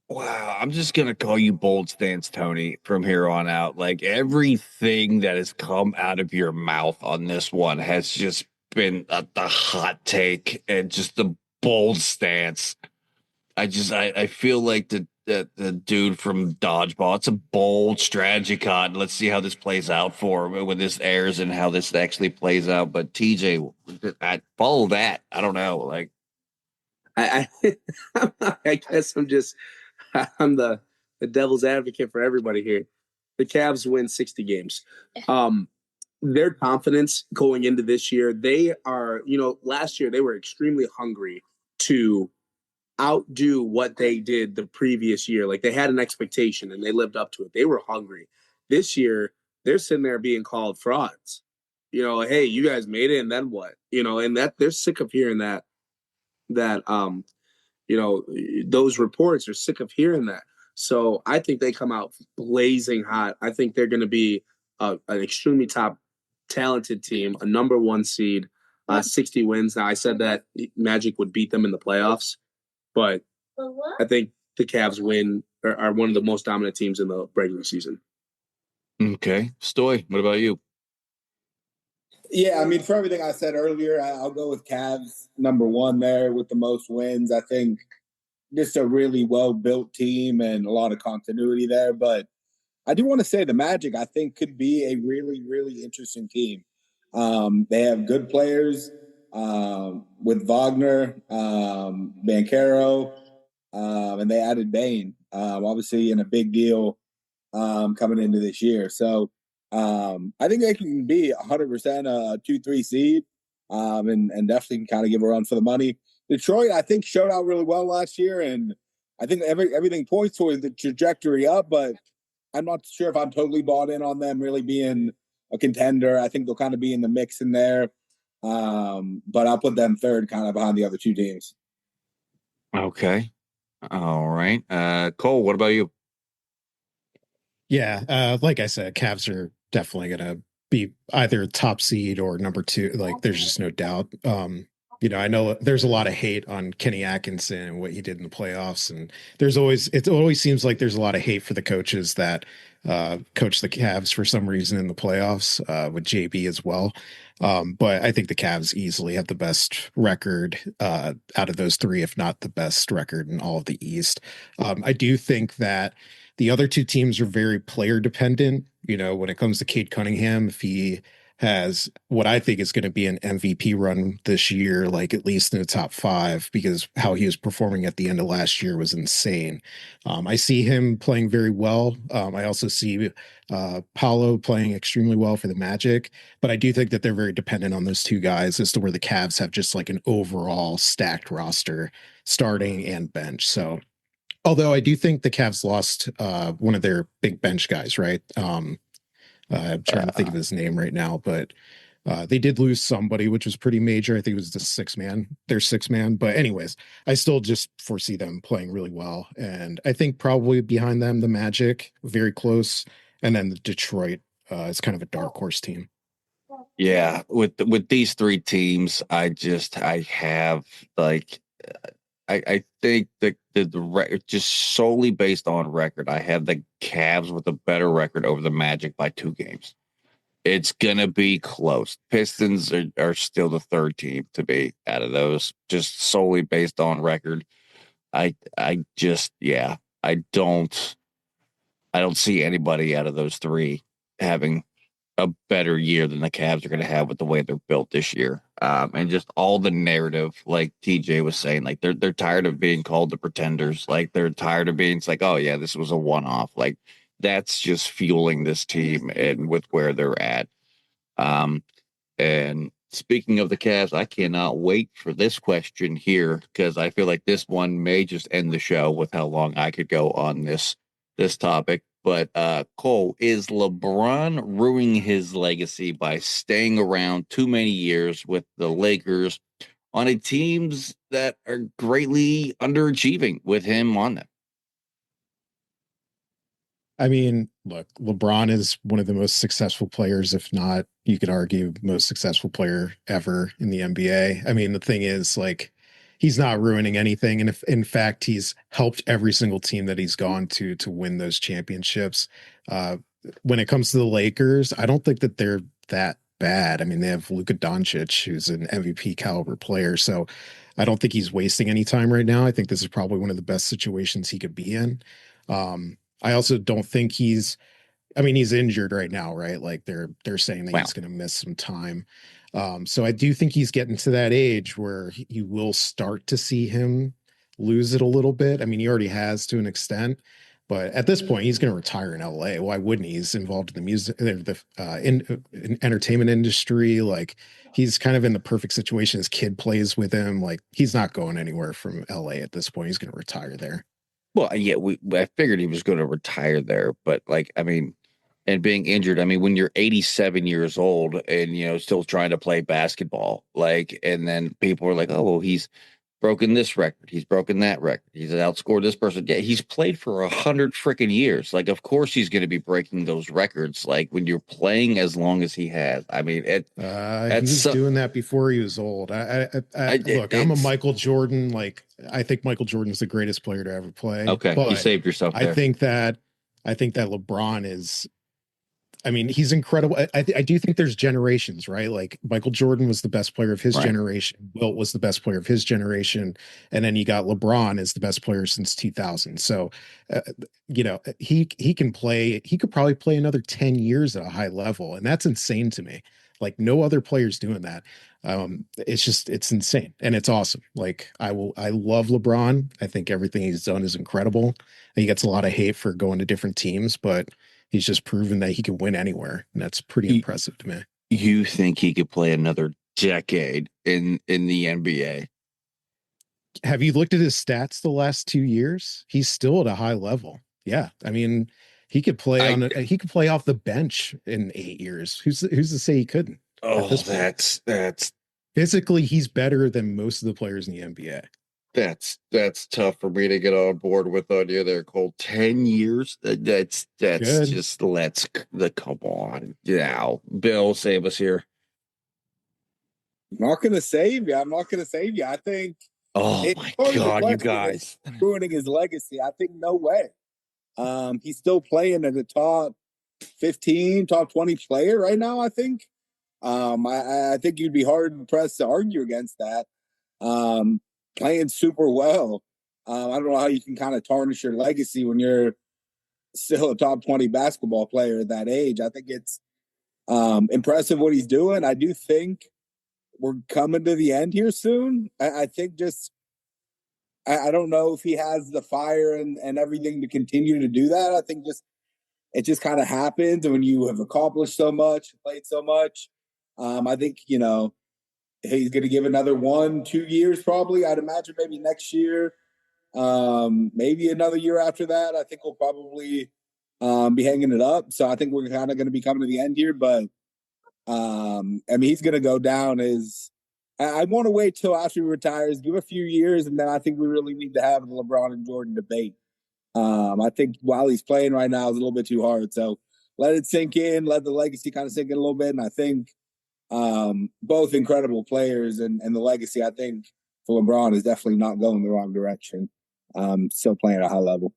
Wow, I'm just going to call you bold stance, Tony, from here on out. Like, everything that has come out of your mouth on this one has just been the hot take and just the bold stance. I feel like the dude from Dodgeball. It's a bold strategy, Cotton. Let's see how this plays out when this airs and how this actually plays out. But TJ, I follow that. I don't know. Like, I guess I'm the devil's advocate for everybody here. The Cavs win 60 games. their confidence going into this year, they are, last year they were extremely hungry to outdo what they did the previous year. Like they had an expectation and they lived up to it. They were hungry. This year, they're sitting there being called frauds. Hey, you guys made it, and then what? And that they're sick of hearing that those reports are sick of hearing that. So I think they come out blazing hot. I think they're going to be an extremely top talented team, a number one seed, 60 wins. Now, I said that Magic would beat them in the playoffs, but I think the Cavs are one of the most dominant teams in the regular season. Okay. Stoy, what about you? Yeah, I mean, for everything I said earlier, I'll go with Cavs number one there with the most wins. I think just a really well-built team and a lot of continuity there. But I do want to say the Magic, I think, could be a really, really interesting team. They have good players with Wagner, Banchero, and they added Bane, obviously in a big deal coming into this year. So I think they can be 100% a 2-3 seed and definitely kind of give a run for the money. Detroit, I think, showed out really well last year, and I think everything points towards the trajectory up, but I'm not sure if I'm totally bought in on them really being a contender. I think they'll kind of be in the mix in there, but I'll put them third kind of behind the other two teams. Okay. All right. Cole, what about you? Yeah, like I said, Cavs are definitely going to be either top seed or number two. Like, there's just no doubt. I know there's a lot of hate on Kenny Atkinson and what he did in the playoffs, and it always seems like there's a lot of hate for the coaches that coach the Cavs for some reason in the playoffs, with JB as well. But I think the Cavs easily have the best record out of those three, if not the best record in all of the East. I do think that the other two teams are very player dependent. When it comes to Cade Cunningham, if he has what I think is going to be an MVP run this year, like at least in the top 5, because how he was performing at the end of last year was insane. I see him playing very well. I also see Paolo playing extremely well for the Magic, but I do think that they're very dependent on those two guys as to where the Cavs have just like an overall stacked roster, starting and bench. So, although I do think the Cavs lost one of their big bench guys, right? I'm trying to think of his name right now, but they did lose somebody, which was pretty major. I think it was their six man. But anyways, I still just foresee them playing really well. And I think probably behind them, the Magic, very close. And then the Detroit is kind of a dark horse team. Yeah, with these three teams, I have like I think the record, just solely based on record, I have the Cavs with a better record over the Magic by 2 games. It's gonna be close. Pistons are still the third team to be out of those, just solely based on record. I I don't see anybody out of those three having a better year than the Cavs are going to have with the way they're built this year. And just all the narrative, like TJ was saying, like they're tired of being called the pretenders. Like they're tired of being, it's like, oh yeah, this was a one-off. Like that's just fueling this team and with where they're at. And speaking of the Cavs, I cannot wait for this question here because I feel like this one may just end the show with how long I could go on this topic. But Cole, is LeBron ruining his legacy by staying around too many years with the Lakers on a teams that are greatly underachieving with him on them? I mean, look, LeBron is one of the most successful players, if not, you could argue, most successful player ever in the NBA. I mean, the thing is, like, he's not ruining anything, and if in fact he's helped every single team that he's gone to win those championships. Uh, when it comes to the Lakers, I don't think that they're that bad. I mean, they have Luka Doncic, who's an MVP caliber player, so I don't think he's wasting any time right now. I think this is probably one of the best situations he could be in. I also don't think he's injured right now, right? Like they're saying that Wow. he's going to miss some time. So I do think he's getting to that age where you will start to see him lose it a little bit. I mean, he already has to an extent. But at this point, he's going to retire in LA. Why wouldn't he? He's involved in the music, in entertainment industry. Like he's kind of in the perfect situation. His kid plays with him. Like he's not going anywhere from LA at this point. He's going to retire there. Well, yeah, I figured he was going to retire there, but like, I mean, and being injured, I mean, when you're 87 years old and still trying to play basketball, like, and then people are like, oh, well, he's broken this record, he's broken that record, he's outscored this person. Yeah, he's played for 100 freaking years. Like, of course, he's going to be breaking those records. Like when you're playing as long as he has. I mean, he was doing that before he was old. Look, I'm a Michael Jordan. Like, I think Michael Jordan is the greatest player to ever play. Okay, you saved yourself there. I think that LeBron is. I mean, he's incredible. I do think there's generations, right? Like Michael Jordan was the best player of his generation. Wilt was the best player of his generation. And then you got LeBron as the best player since 2000. So, he can play. He could probably play another 10 years at a high level. And that's insane to me. Like no other player's doing that. It's insane. And it's awesome. Like I love LeBron. I think everything he's done is incredible. He gets a lot of hate for going to different teams, but he's just proven that he can win anywhere, and that's pretty impressive to me. You think he could play another decade in the NBA? Have you looked at his stats the last 2 years? He's still at a high level. Yeah, I mean, he could play he could play off the bench in 8 years. Who's to say he couldn't? Oh, that's physically, he's better than most of the players in the NBA. That's tough for me to get on board with on you there, Cole. 10 years? That's good. Just come on. Yeah. Bill, save us here. I'm not gonna save you. I think my God, you guys. Ruining his legacy. I think no way. He's still playing at the top 15, top 20 player right now, I think. I think you'd be hard pressed to argue against that. Playing super well. I don't know how you can kind of tarnish your legacy when you're still a top 20 basketball player at that age. I think it's impressive what he's doing. I do think we're coming to the end here soon. I think I don't know if he has the fire and everything to continue to do that. I think it just kind of happens when you have accomplished so much, played so much. I think, he's going to give another 1-2 years probably. I'd imagine maybe next year, maybe another year after that. I think we'll probably be hanging it up. So I think we're kind of going to be coming to the end here. But, I mean, he's going to go down as – I want to wait till after he retires, give a few years, and then I think we really need to have the LeBron and Jordan debate. I think while he's playing right now is a little bit too hard. So let it sink in, let the legacy kind of sink in a little bit, and I think – both incredible players and the legacy, I think, for LeBron is definitely not going the wrong direction. Still playing at a high level.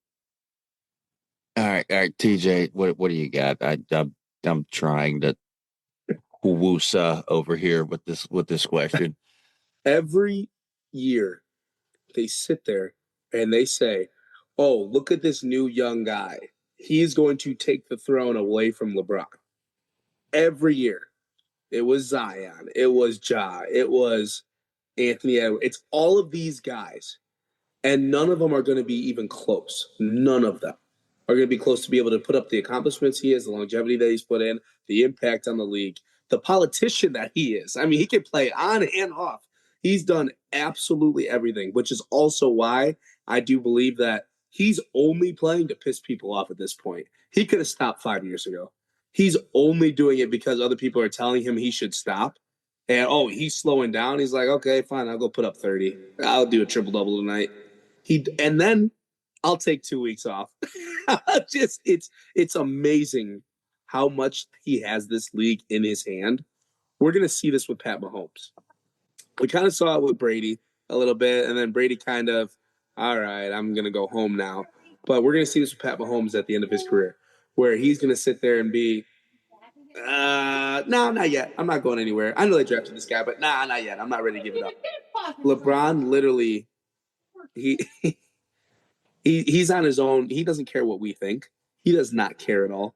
All right, TJ, what do you got? I'm trying to woosa over here with this question. Every year, they sit there and they say, "Oh, look at this new young guy. He's going to take the throne away from LeBron." Every year. It was Zion. It was Ja. It was Anthony Edwards. It's all of these guys. And none of them are going to be even close. None of them are going to be close to be able to put up the accomplishments he has, the longevity that he's put in, the impact on the league, the politician that he is. I mean, he can play on and off. He's done absolutely everything, which is also why I do believe that he's only playing to piss people off at this point. He could have stopped 5 years ago. He's only doing it because other people are telling him he should stop. And, he's slowing down. He's like, okay, fine, I'll go put up 30. I'll do a triple-double tonight. And then I'll take 2 weeks off. It's amazing how much he has this league in his hand. We're going to see this with Pat Mahomes. We kind of saw it with Brady a little bit, and then Brady kind of, all right, I'm going to go home now. But we're going to see this with Pat Mahomes at the end of his career, where he's going to sit there and be, no, not yet. I'm not going anywhere. I know they drafted this guy, but not yet. I'm not ready to give it up. LeBron literally, he's on his own. He doesn't care what we think. He does not care at all.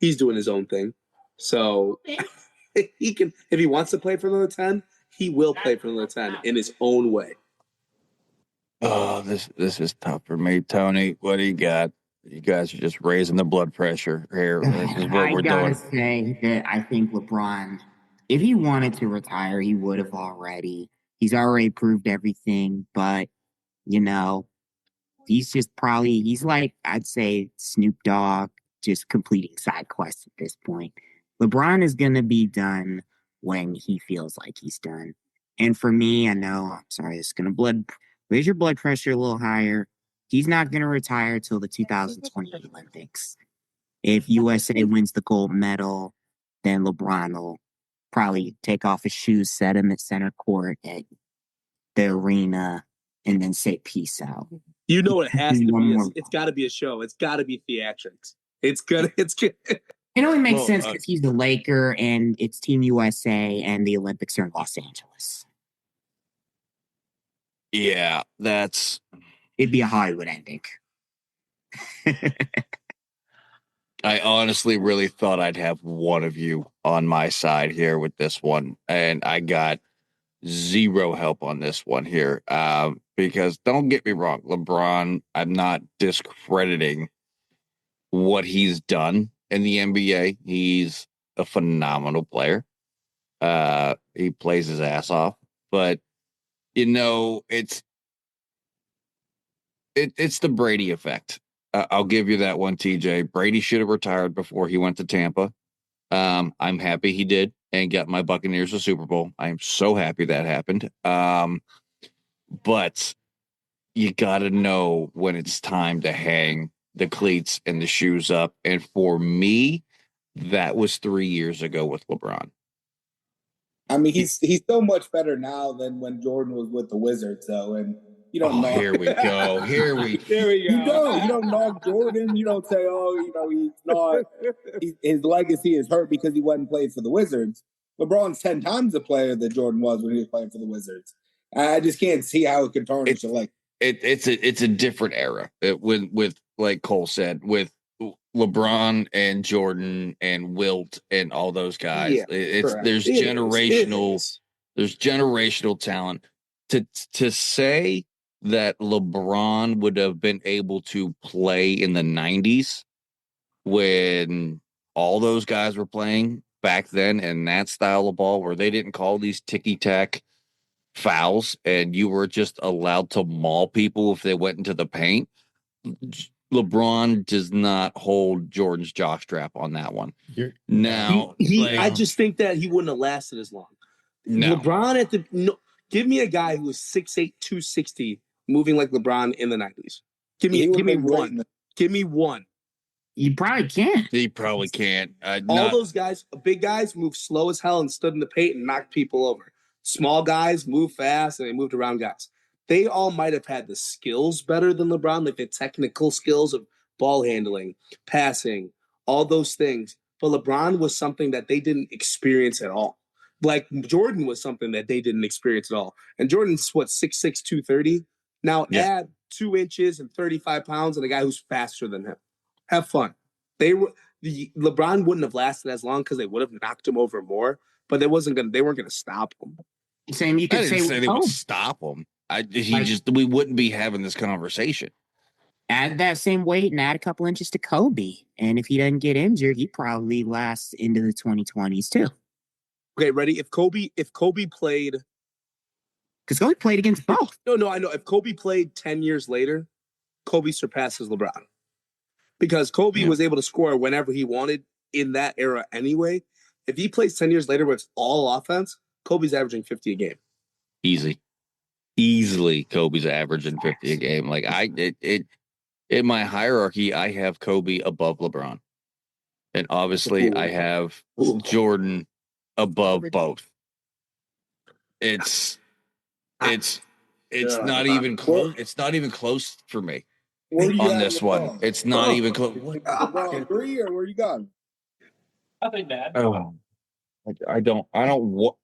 He's doing his own thing. So he can, if he wants to play for another 10, he will play for another 10 in his own way. Oh, this is tough for me, Tony. What do you got? You guys are just raising the blood pressure here. This is what I we're gotta doing. say that I think LeBron, if he wanted to retire, he would have already. He's already proved everything, but you know, he's like, I'd say Snoop Dogg, just completing side quests at this point. LeBron is gonna be done when he feels like he's done. And for me, I know, I'm sorry, it's gonna raise your blood pressure a little higher. He's not gonna retire till the 2028 Olympics. If USA wins the gold medal, then LeBron will probably take off his shoes, set him at center court at the arena, and then say peace out. You know it has to be. More. It's got to be a show. It's got to be theatrics. It's good. It's good. It only makes sense because he's the Laker and it's Team USA and the Olympics are in Los Angeles. Yeah, it'd be a Hollywood ending. I honestly really thought I'd have one of you on my side here with this one, and I got zero help on this one here. Because don't get me wrong, LeBron, I'm not discrediting what he's done in the NBA. He's a phenomenal player. He plays his ass off, but it's the Brady effect. I'll give you that one, TJ. Brady should have retired before he went to Tampa. I'm happy he did and got my Buccaneers a Super Bowl. I am so happy that happened. But you got to know when it's time to hang the cleats and the shoes up. And for me, that was 3 years ago with LeBron. I mean, he's so much better now than when Jordan was with the Wizards, though. And you don't knock. Here we go. Here we go. You don't knock Jordan. You don't say, he's not. His legacy is hurt because he wasn't playing for the Wizards. LeBron's 10 times the player that Jordan was when he was playing for the Wizards. I just can't see how it could tarnish it's a different era. With like Cole said, with LeBron and Jordan and Wilt and all those guys. Yeah, there's generational talent. To say that LeBron would have been able to play in the 90s when all those guys were playing back then in that style of ball where they didn't call these ticky-tack fouls and you were just allowed to maul people if they went into the paint. LeBron does not hold Jordan's jockstrap on that one. I just think that he wouldn't have lasted as long. No. LeBron give me a guy who was 6'8", 260, moving like LeBron in the 90s. Give me one. Give me one. You probably can't. He probably can't. All those guys, big guys, moved slow as hell and stood in the paint and knocked people over. Small guys moved fast and they moved around guys. They all might have had the skills better than LeBron, like the technical skills of ball handling, passing, all those things. But LeBron was something that they didn't experience at all. Like Jordan was something that they didn't experience at all. And Jordan's 6'6", 230. Now add 2 inches and 35 pounds and a guy who's faster than him. Have fun. LeBron wouldn't have lasted as long because they would have knocked him over more, but they weren't gonna stop him. Same, you could say they would stop him. We wouldn't be having this conversation. Add that same weight and add a couple inches to Kobe. And if he doesn't get injured, he probably lasts into the 2020s too. Okay, ready? If Kobe played, because Kobe played against both. No, I know. If Kobe played 10 years later, Kobe surpasses LeBron. Because Kobe was able to score whenever he wanted in that era anyway. If he plays 10 years later where it's all offense, Kobe's averaging 50 a game. Easily Kobe's averaging 50 a game. Like in my hierarchy, I have Kobe above LeBron. And obviously I have Jordan above both. It's not even close. It's not even close for me on this one. It's not even close. LeBron 3 or where you got? Nothing bad. Oh, I don't want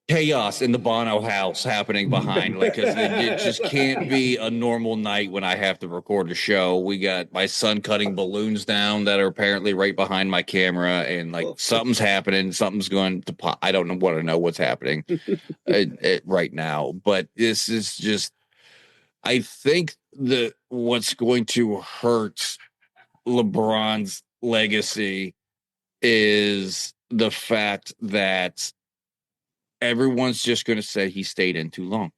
chaos in the Bono house happening behind, like, because it just can't be a normal night when I have to record a show. We got my son cutting balloons down that are apparently right behind my camera, and like something's happening. Something's going to pop. I don't want to know what's happening right now, but this is just. I think that what's going to hurt LeBron's legacy is the fact that everyone's just going to say he stayed in too long.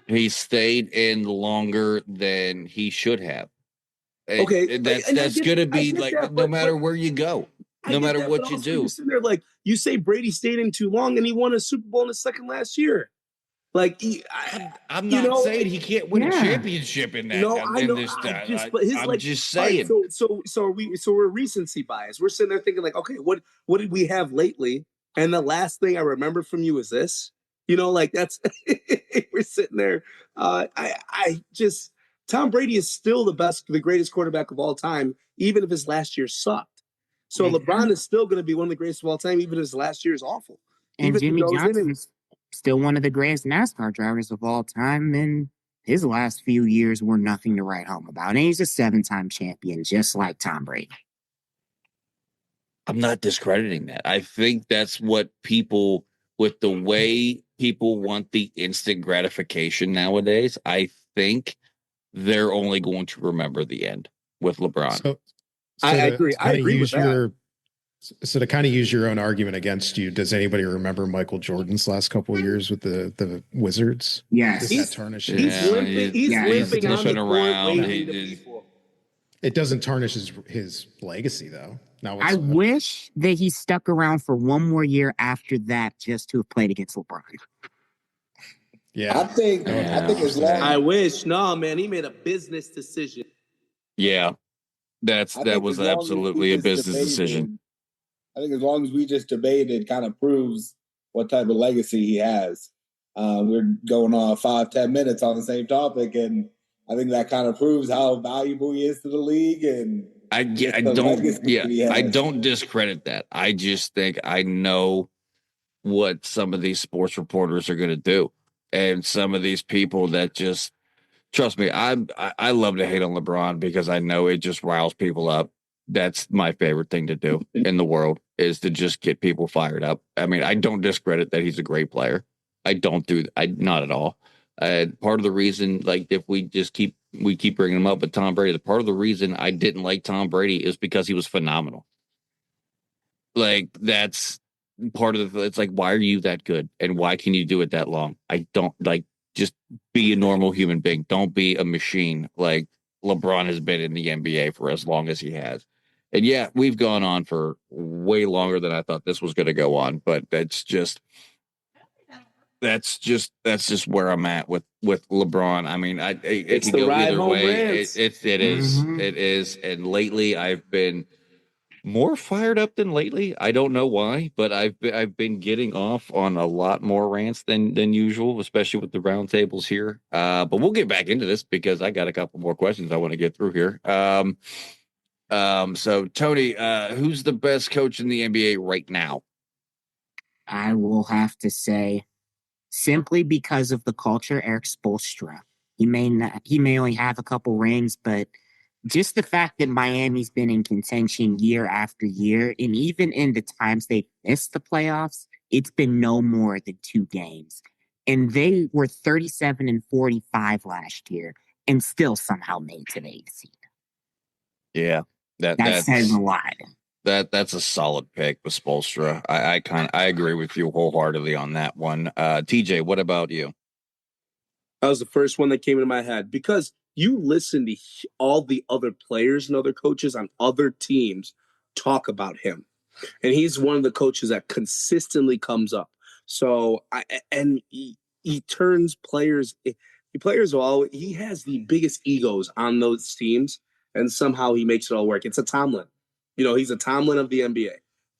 He stayed in longer than he should have. Okay, That's going to be like that, no matter where you go, no matter what you do. You're sitting there like you say Brady stayed in too long, and he won a Super Bowl in his second last year. Like I'm not saying he can't win a championship in that. No, I know. I'm just saying. Right, so we're recency bias. We're sitting there thinking like, okay, what did we have lately? And the last thing I remember from you is this. Like that's we're sitting there. I just Tom Brady is still the greatest quarterback of all time, even if his last year sucked. So LeBron is still going to be one of the greatest of all time, even if his last year is awful. And even Jimmy Johnson is still one of the greatest NASCAR drivers of all time. And his last few years were nothing to write home about. And he's a 7-time champion, just like Tom Brady. I'm not discrediting that. I think that's what people, with the way people want the instant gratification nowadays, I think they're only going to remember the end with LeBron. So I agree. I agree with that. So to kind of use your own argument against you, does anybody remember Michael Jordan's last couple of years with the Wizards? Yes. Does that tarnish it? He's limping. He's limping on the around. It doesn't tarnish his legacy, though. I wish that he stuck around for one more year after that just to have played against LeBron. Yeah, I think as long. I wish. No, man, he made a business decision. Yeah, that was absolutely a business decision. I think as long as we just debate, it kind of proves what type of legacy he has. We're going on 5-10 minutes on the same topic, and I think that kind of proves how valuable he is to the league. And I don't discredit that. I just think I know what some of these sports reporters are going to do, and some of these people that just trust me. I love to hate on LeBron because I know it just riles people up. That's my favorite thing to do in the world, is to just get people fired up. I mean, I don't discredit that he's a great player. I don't do that. Not at all. Part of the reason, like, if we just keep bringing him up with Tom Brady, part of the reason I didn't like Tom Brady is because he was phenomenal. Like, that's part of it's like, why are you that good? And why can you do it that long? I don't just be a normal human being. Don't be a machine. Like LeBron has been in the NBA for as long as he has. And yeah, we've gone on for way longer than I thought this was going to go on, but that's just where I'm at with LeBron. I mean, it can go either way. It is. And lately, I've been more fired up than lately. I don't know why, but I've been getting off on a lot more rants than usual, especially with the roundtables here. But we'll get back into this because I got a couple more questions I want to get through here. So Tony, who's the best coach in the NBA right now? I will have to say, simply because of the culture, Eric Spoelstra. He may only have a couple rings, but just the fact that Miami's been in contention year after year, and even in the times they missed the playoffs, it's been no more than 2 games. And they were 37-45 last year and still somehow made to the 8th seed. Yeah. That says a lot. That's a solid pick with Spoelstra. I agree with you wholeheartedly on that one. TJ, what about you? That was the first one that came into my head because you listen to all the other players and other coaches on other teams talk about him. And he's one of the coaches that consistently comes up. So, he turns players. He has the biggest egos on those teams, and somehow he makes it all work. It's a Tomlin. He's a Tomlin of the NBA.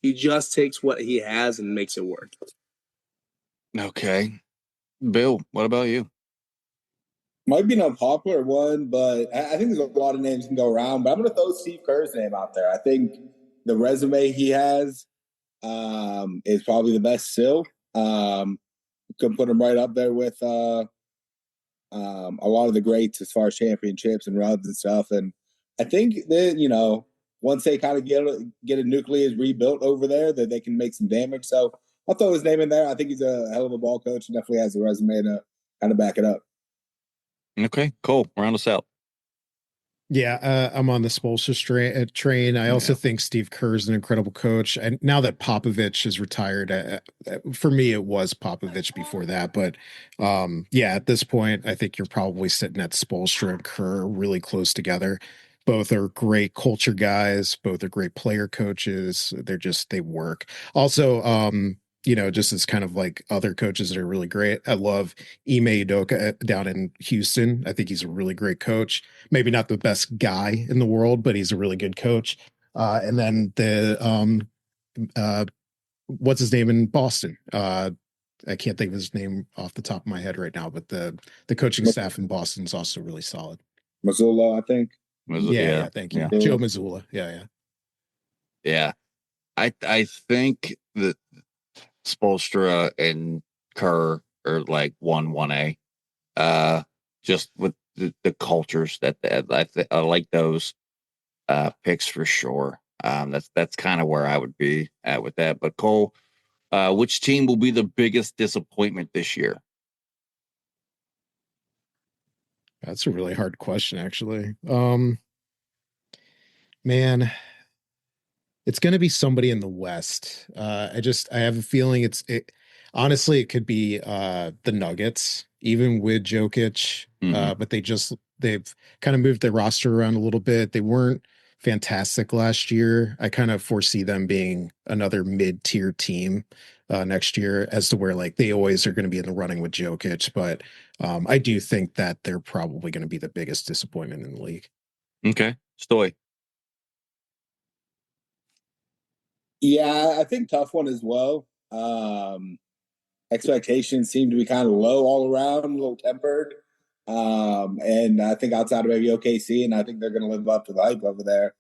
He just takes what he has and makes it work. Okay. Bill, what about you? Might be an unpopular one, but I think there's a lot of names can go around. But I'm going to throw Steve Kerr's name out there. I think the resume he has is probably the best still. Could put him right up there with a lot of the greats as far as championships and runs and stuff. And I think that, once they kind of get a nucleus rebuilt over there, that they can make some damage. So I'll throw his name in there. I think he's a hell of a ball coach and definitely has the resume to kind of back it up. Okay, cool. Round us out. Yeah, I'm on the Spoelstra train. I also Yeah. think Steve Kerr's an incredible coach. And now that Popovich is retired, for me, it was Popovich before that. But yeah, at this point, I think you're probably sitting at Spoelstra and Kerr really close together. Both are great culture guys. Both are great player coaches. They work. Also, just as kind of like other coaches that are really great. I love Ime Udoka down in Houston. I think he's a really great coach. Maybe not the best guy in the world, but he's a really good coach. And then what's his name in Boston? I can't think of his name off the top of my head right now, but the coaching staff in Boston is also really solid. Missoula, I think. Yeah, thank you. Yeah. Joe Mazzulla. Yeah. Yeah. I think that Spoelstra and Kerr are like 1A. Just with the cultures that I like those picks for sure. That's kind of where I would be at with that. But Cole, which team will be the biggest disappointment this year? That's a really hard question, actually. Man, it's going to be somebody in the West. I have a feeling honestly, it could be the Nuggets, even with Jokic. But they've kind of moved their roster around a little bit. They weren't fantastic last year. I kind of foresee them being another mid-tier team next year, as to where like they always are going to be in the running with Jokic. But I do think that they're probably going to be the biggest disappointment in the league. Okay, Stoy. Yeah, I think tough one as well. Expectations seem to be kind of low all around, a little tempered. And I think outside of maybe OKC, and I think they're going to live up to the hype over there.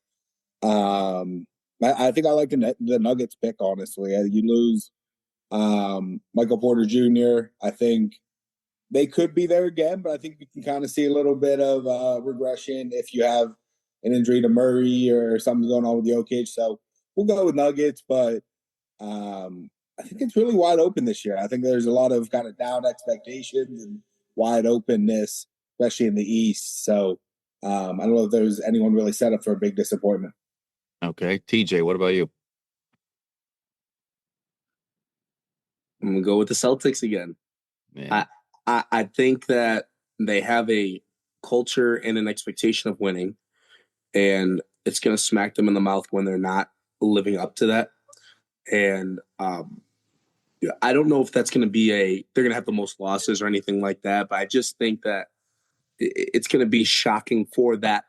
I think I like the Nuggets pick, honestly. You lose Michael Porter Jr. I think they could be there again, but I think you can kind of see a little bit of regression if you have an injury to Murray or something going on with Jokic. So we'll go with Nuggets, but I think it's really wide open this year. I think there's a lot of kind of down expectations and wide openness, especially in the East. So I don't know if there's anyone really set up for a big disappointment. Okay, TJ, what about you? I'm gonna go with the Celtics again. Yeah. I think that they have a culture and an expectation of winning, and it's gonna smack them in the mouth when they're not living up to that. And I don't know if that's gonna be they're gonna have the most losses or anything like that, but I just think that it's gonna be shocking for that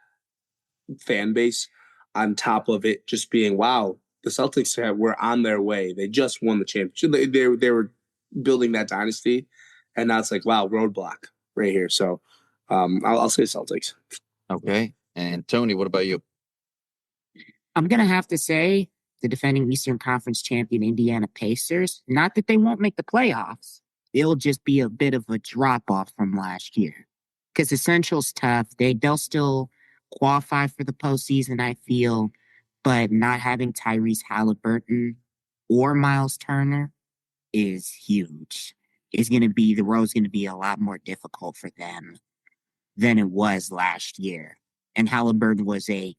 fan base. On top of it just being, wow, the Celtics were on their way. They just won the championship. They were building that dynasty, and now it's like, wow, roadblock right here. So I'll say Celtics. Okay, and Tony, what about you? I'm going to have to say the defending Eastern Conference champion Indiana Pacers. Not that they won't make the playoffs. It'll just be a bit of a drop-off from last year. Because the Central's tough. They'll still qualify for the postseason, I feel. But not having Tyrese Halliburton or Miles Turner is huge. The road's going to be a lot more difficult for them than it was last year. And Halliburton was a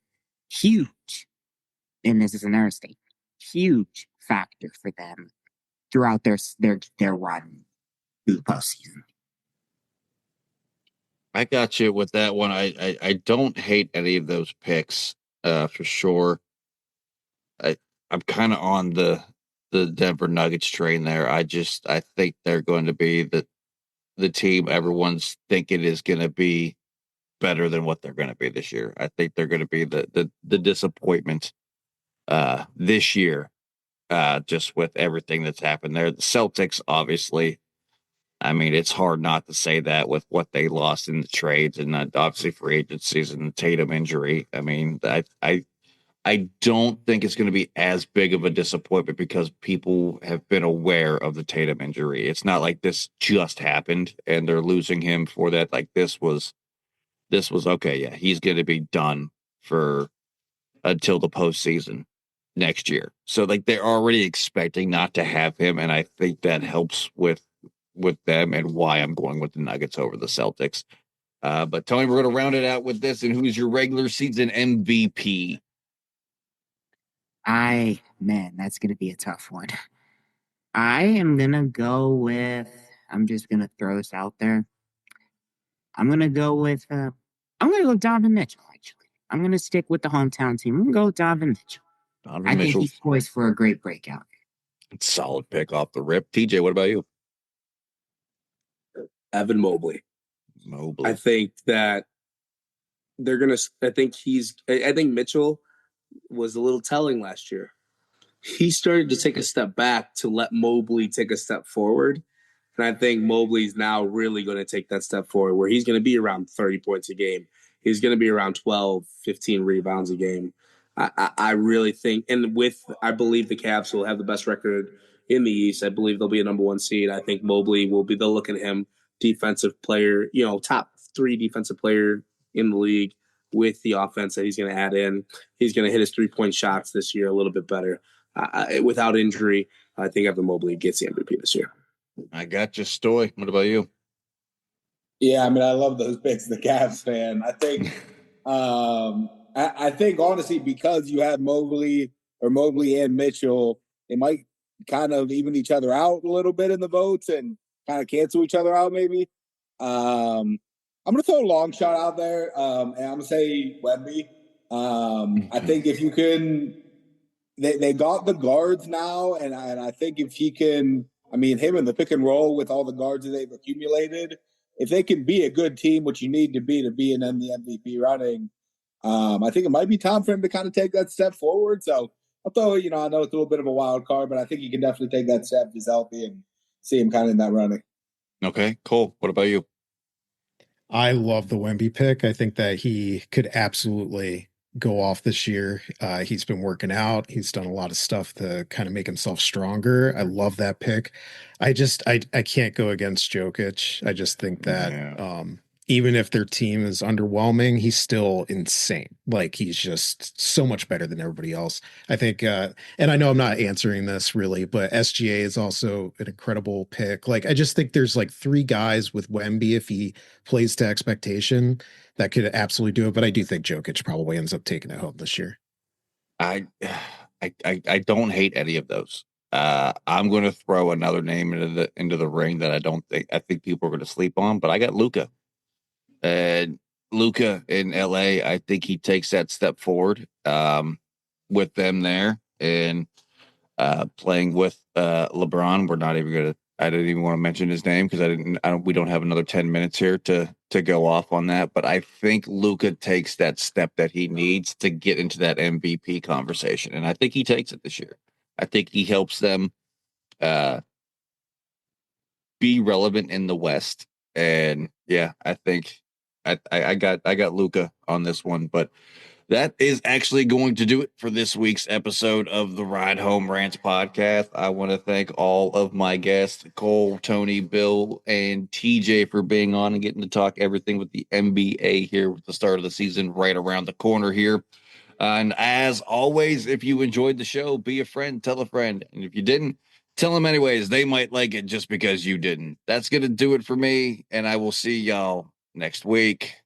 huge, and this is another statement, huge factor for them throughout their run through the postseason. I got you with that one. I don't hate any of those picks for sure. I'm kind of on the Denver Nuggets train there. I think they're going to be the team everyone's thinking is going to be better than what they're going to be this year. I think they're going to be the disappointment this year, just with everything that's happened there. The Celtics, obviously, I mean, it's hard not to say that with what they lost in the trades and obviously free agencies and the Tatum injury. I mean, I don't think it's going to be as big of a disappointment because people have been aware of the Tatum injury. It's not like this just happened and they're losing him for that. Like this was okay. Yeah, he's going to be done for until the postseason next year. So like they're already expecting not to have him, and I think that helps with them and why I'm going with the Nuggets over the Celtics. But Tony, we're going to round it out with this. And who's your regular season MVP? That's going to be a tough one. I am going to go with, I'm just going to throw this out there. I'm going to go Donovan Mitchell, actually. I'm going to stick with the hometown team. I'm going to go with Donovan Mitchell. I think he's poised for a great breakout. Solid pick off the rip. TJ, what about you? Evan Mobley. I think that I think Mitchell was a little telling last year. He started to take a step back to let Mobley take a step forward. And I think Mobley's now really going to take that step forward where he's going to be around 30 points a game. He's going to be around 12, 15 rebounds a game. I really think, and I believe the Cavs will have the best record in the East. I believe they'll be a number one seed. I think Mobley they'll look at him defensive player, top 3 defensive player in the league with the offense that he's going to add in. He's going to hit his 3-point shots this year a little bit better. Without injury, I think Evan Mobley gets the MVP this year. I got you, Stoy. What about you? Yeah, I mean, I love those picks, the Cavs fan. I think, I think honestly, because you have Mobley and Mitchell, they might kind of even each other out a little bit in the votes and kind of cancel each other out, maybe. I'm going to throw a long shot out there, and I'm going to say Wemby. I think if you can, they got the guards now, and I think if he can, I mean, him in the pick and roll with all the guards that they've accumulated, if they can be a good team, which you need to be in the MVP running, I think it might be time for him to kind of take that step forward. So although, I know it's a little bit of a wild card, but I think he can definitely take that step if he's healthy and see him kind of in that running. Okay, Cole, what about you? I love the Wemby pick. I think that he could absolutely go off this year. He's been working out. He's done a lot of stuff to kind of make himself stronger. I love that pick. I can't go against Jokic. I just think that even if their team is underwhelming, he's still insane. Like, he's just so much better than everybody else. I think, and I know I'm not answering this really, but SGA is also an incredible pick. Like, I just think there's like 3 guys with Wemby, if he plays to expectation, that could absolutely do it. But I do think Jokic probably ends up taking it home this year. I don't hate any of those. I'm going to throw another name into the ring that I think people are going to sleep on, but I got Luka. And Luka in LA, I think he takes that step forward with them there and playing with LeBron. I didn't even want to mention his name because we don't have another 10 minutes here to go off on that. But I think Luka takes that step that he needs to get into that MVP conversation. And I think he takes it this year. I think he helps them be relevant in the West. And yeah, I think I got Luka on this one, but that is actually going to do it for this week's episode of the Ride Home Rants podcast. I want to thank all of my guests, Cole, Tony, Bill, and TJ, for being on and getting to talk everything with the NBA here with the start of the season right around the corner here. And as always, if you enjoyed the show, be a friend, tell a friend. And if you didn't, tell them anyways. They might like it just because you didn't. That's going to do it for me, and I will see y'all next week.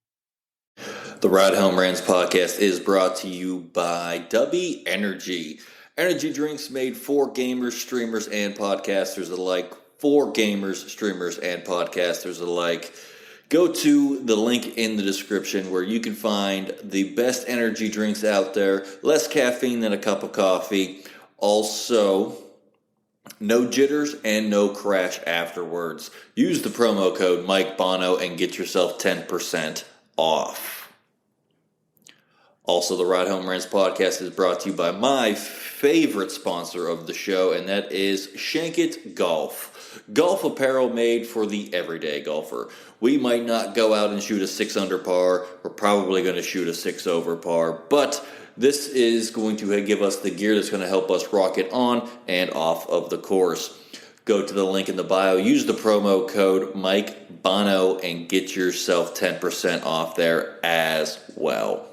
The Ride Home Rants podcast is brought to you by W Energy. Energy drinks made for gamers, streamers, and podcasters alike. For gamers, streamers, and podcasters alike. Go to the link in the description where you can find the best energy drinks out there. Less caffeine than a cup of coffee. Also, no jitters and no crash afterwards. Use the promo code Mike Bono and get yourself 10% off. Also, the Ride Home Rants podcast is brought to you by my favorite sponsor of the show, and that is Shankit Golf. Golf apparel made for the everyday golfer. We might not go out and shoot a 6 under par. We're probably going to shoot a 6 over par, but this is going to give us the gear that's going to help us rock it on and off of the course. Go to the link in the bio, use the promo code Mike Bono, and get yourself 10% off there as well.